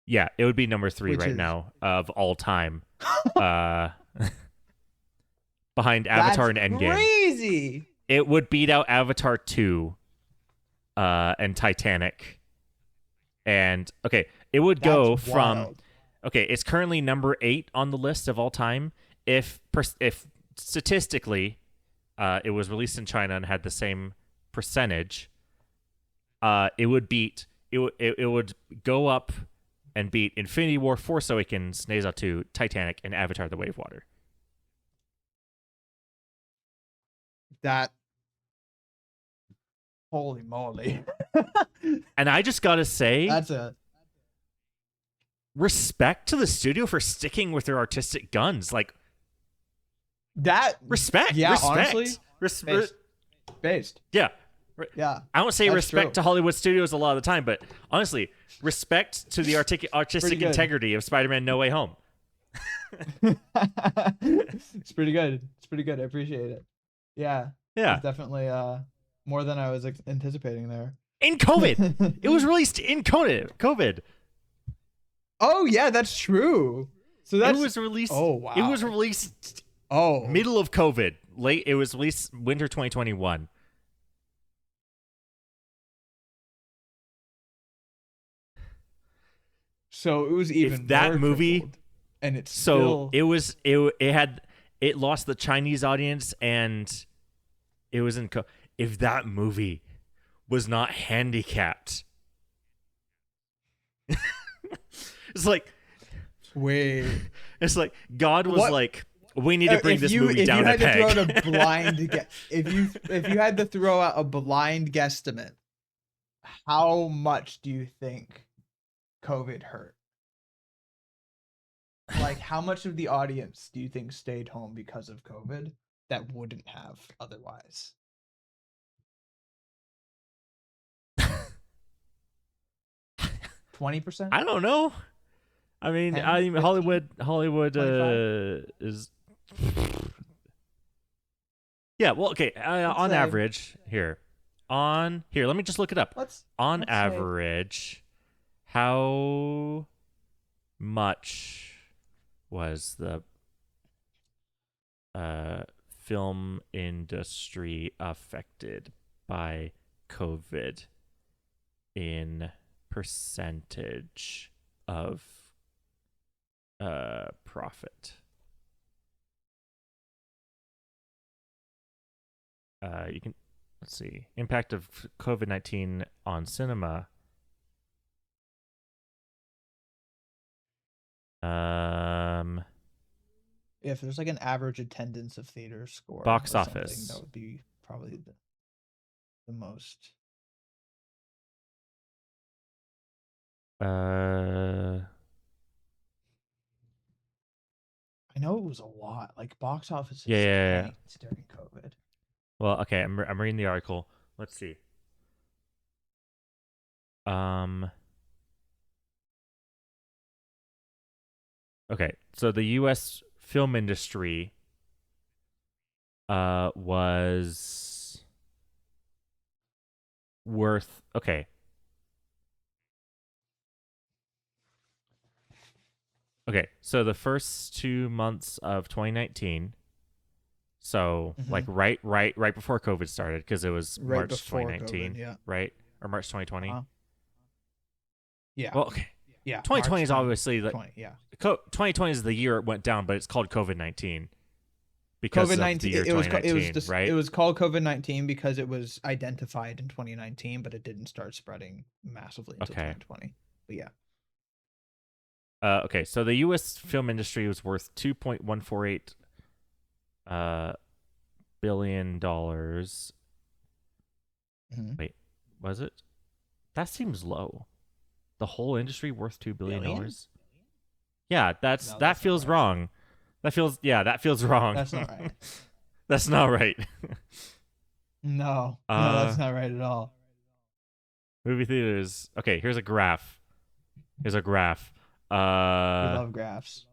Yeah, it would be number 3 Which right is... now of all time. Behind Avatar and Endgame. Crazy. It would beat out Avatar 2 and Titanic. And okay, it would go from wild. Okay, it's currently number 8 on the list of all time. If statistically it was released in China and had the same percentage, it would beat it would go up and beat Infinity War, Force Awakens, Naza 2, Titanic, and Avatar: The Way of Water. That, holy moly. And I just gotta say, that's a respect to the studio for sticking with their artistic guns. Like, that respect. Yeah, respect. honestly, based. Yeah. Yeah. I don't say respect true. to Hollywood studios a lot of the time, but honestly, respect to the artistic integrity of Spider-Man No Way Home. It's pretty good. It's pretty good. I appreciate it. Yeah. Yeah. It's definitely more than I was anticipating there. In COVID. It was released in COVID. Oh yeah, that's true. So it was released. Oh wow. It was released. Middle of COVID. Late. It was released winter 2021. So it was even if that more movie, crippled, and it's so still... it lost the Chinese audience, and it was in. If that movie was not handicapped, it's like, wait. It's like God was like, we need to bring this movie if down you a had peg. to throw out a blind if you had to throw out a blind guesstimate, how much do you think COVID hurt? Like, how much of the audience do you think stayed home because of COVID that wouldn't have otherwise? %20? I don't know. I mean, 10, 15, Hollywood is. Yeah, well, okay. On average, let me just look it up. On average, how much was the film industry affected by COVID in percentage of profit? You can let's see impact of COVID-19 on cinema. If there's like an average attendance of theater score Box or something, that office. would be probably the most. Uh, I know it was a lot. Like box yeah, yeah, offices yeah. tanked during COVID. Well, okay, I'm reading the article. Let's see. Um, okay, so the U.S. film industry was worth okay. Okay, so the first 2 months of 2019, so like Mm-hmm. right before COVID started, because it was Right March before COVID, 2019, yeah. right, or March 2020. Uh-huh. Yeah. Well, okay, Yeah. 2020 March is obviously like 2020. Yeah. 2020 is the year it went down, but it's called COVID-19 because COVID of the 19. year It was 2019, this. It right? was called COVID-19 because it was identified in 2019, but it didn't start spreading massively until Okay. 2020. But yeah. Okay, so the U.S. film industry was worth 2.148 uh billion dollars. Mm-hmm. Wait, was it? That seems low. The whole industry worth Billion? $2 billion? Yeah, No, that that's not feels right. wrong. That feels wrong. That's not right. That's not right. No, no, uh that's not right at all. Movie theaters. Okay, here's a graph. Here's a graph. We Uh love graphs.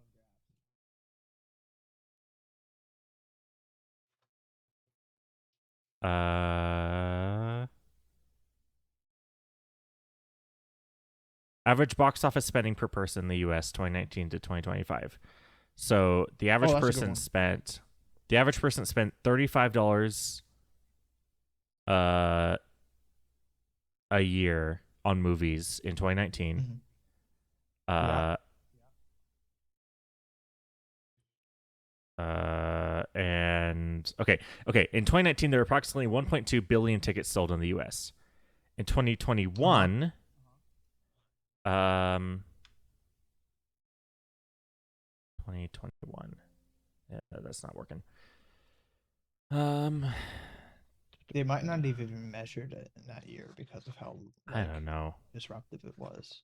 uh Average box office spending per person in the US 2019 to 2025. So, Oh, that's a good one. the average person spent $35 uh a year on movies in 2019. Mm-hmm. Yeah. Uh and okay. In 2019, there were approximately 1.2 billion tickets sold in the U.S. In Uh-huh. 2021, um, 2021, yeah, that's not working. Um, They might not have even measured it in that year because of how I don't like know. disruptive it was.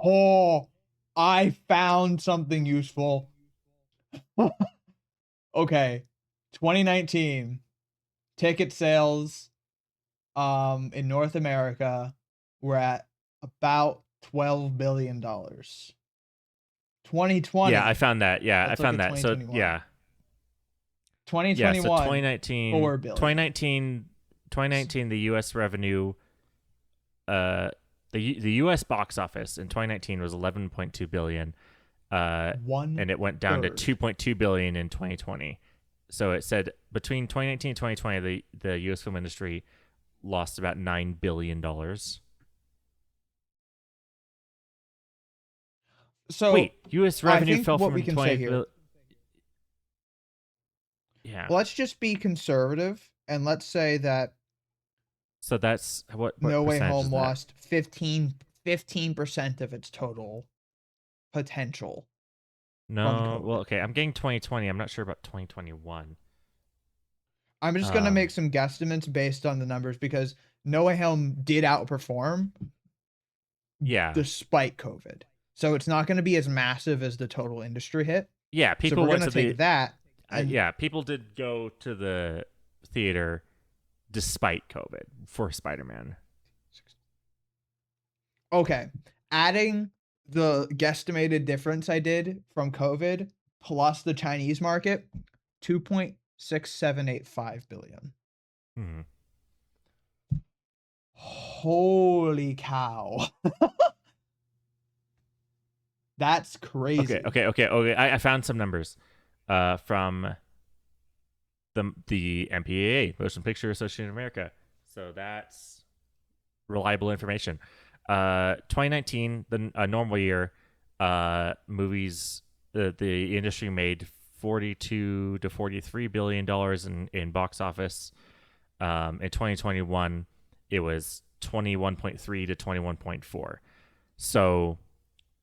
Oh, I found something useful. Okay. 2019 ticket sales in North America were at about $12 billion. Yeah, I 2020. found that. Yeah, I Let's look found at that. So 2021. yeah, yeah. So 2021, 4 billion. 2019, the U.S. revenue, uh, the U.S. box office in 2019 was 11.2 billion, One and it went down to third. 2.2 billion in 2020. So it said between 2019 and 2020, the U.S. film industry lost about $9 billion. So Wait, U.S. I revenue think fell what we from can say 20. here, Yeah. let's just be conservative and let's say that So that's what No Way percentage Home is that? lost 15% of its total potential from No. Well, COVID. okay. I'm getting 2020. I'm not sure about 2021. I'm just gonna make Um. some guesstimates based on the numbers because No Way Home did outperform Yeah. despite COVID. So it's not going to be as massive as the total industry hit. Yeah. So People we're went going to to the. take that and Yeah. People did go to the theater despite COVID for Spider-Man. okay, adding the guesstimated difference I did from COVID plus the Chinese market, 2.6785 billion. Hmm. Holy cow. That's Okay. crazy. Okay. I found some numbers, from the MPAA, Motion Picture Association of America. So that's reliable information. 2019, the a normal year, movies, the industry made 42 to 43 billion dollars in box office. In 2021, it was 21.3 to 21.4. So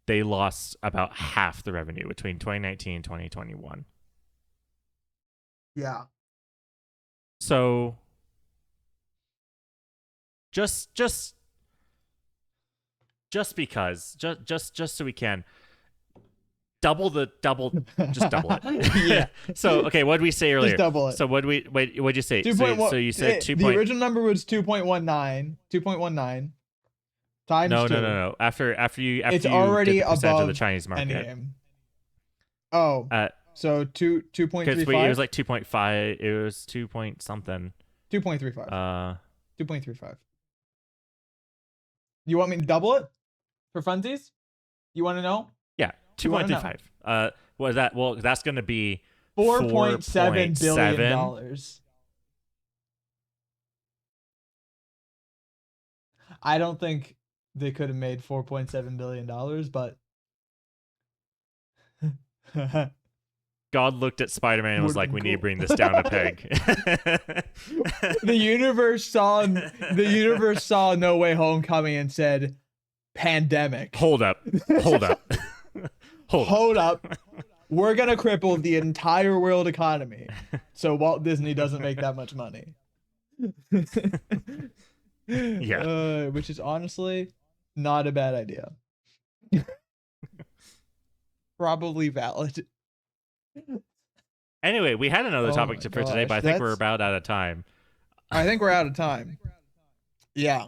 they lost about half the revenue between 2019 and 2021. Yeah. So just because just so we can double just double it. Yeah. So okay, what did we say earlier? Just double it. So what'd you say? 2.1. So you said 2. The original number was 2.19 times No, 2. no. After you It's did already the percentage above of the Chinese market. Endgame. Oh. So 2.35. Because it was like 2.5. It was 2 point something. 2.35. 2.35. You want me to double it for funsies? You want to know? Yeah, 2.35. What is that? Well, that's going to be $4.7 billion. I don't think they could have made $4.7 billion, but God looked at Spider-Man and was like, "We need to bring this down a peg." The universe saw No Way Home coming and said, "Pandemic. Hold up. We're gonna cripple the entire world economy, so Walt Disney doesn't make that much money." Yeah. Which is honestly not a bad idea. Probably valid. Anyway, we had another topic for today, but I think we're about out of time. I think we're out of time. Yeah.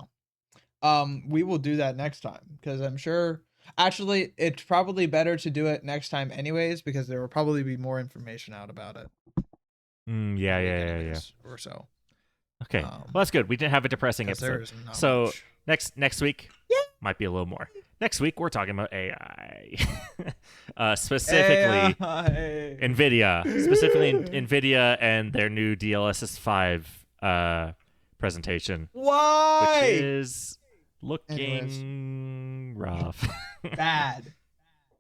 We will do that next time because I'm sure. Actually, it's probably better to do it next time, anyways, because there will probably be more information out about it. Yeah. Or so. Okay, well that's good. We didn't have a depressing episode. So next week might be a little more. Next week we're talking about AI, specifically AI. NVIDIA, NVIDIA and their new DLSS 5 presentation. Why? Which is looking rough. Bad.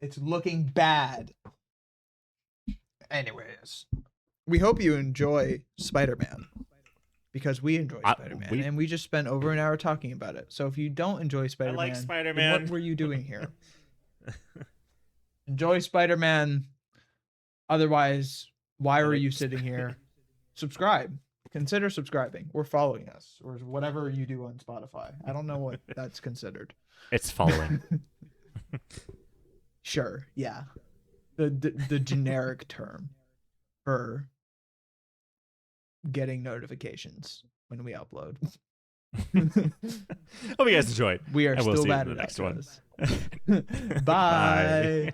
It's looking bad. Anyways, we hope you enjoy Spider-Man. Because we enjoy Spider-Man, and we just spent over an hour talking about it. So if you don't enjoy Spider-Man, I like Spider-Man. What were you doing here? Enjoy Spider-Man. Otherwise, why were you sitting here? Subscribe. Consider subscribing or following us or whatever you do on Spotify. I don't know what that's considered. It's following. Sure. Yeah. The generic term for getting notifications when we upload. Hope you guys enjoyed. We are and still we'll see bad you in the at next one. Bye.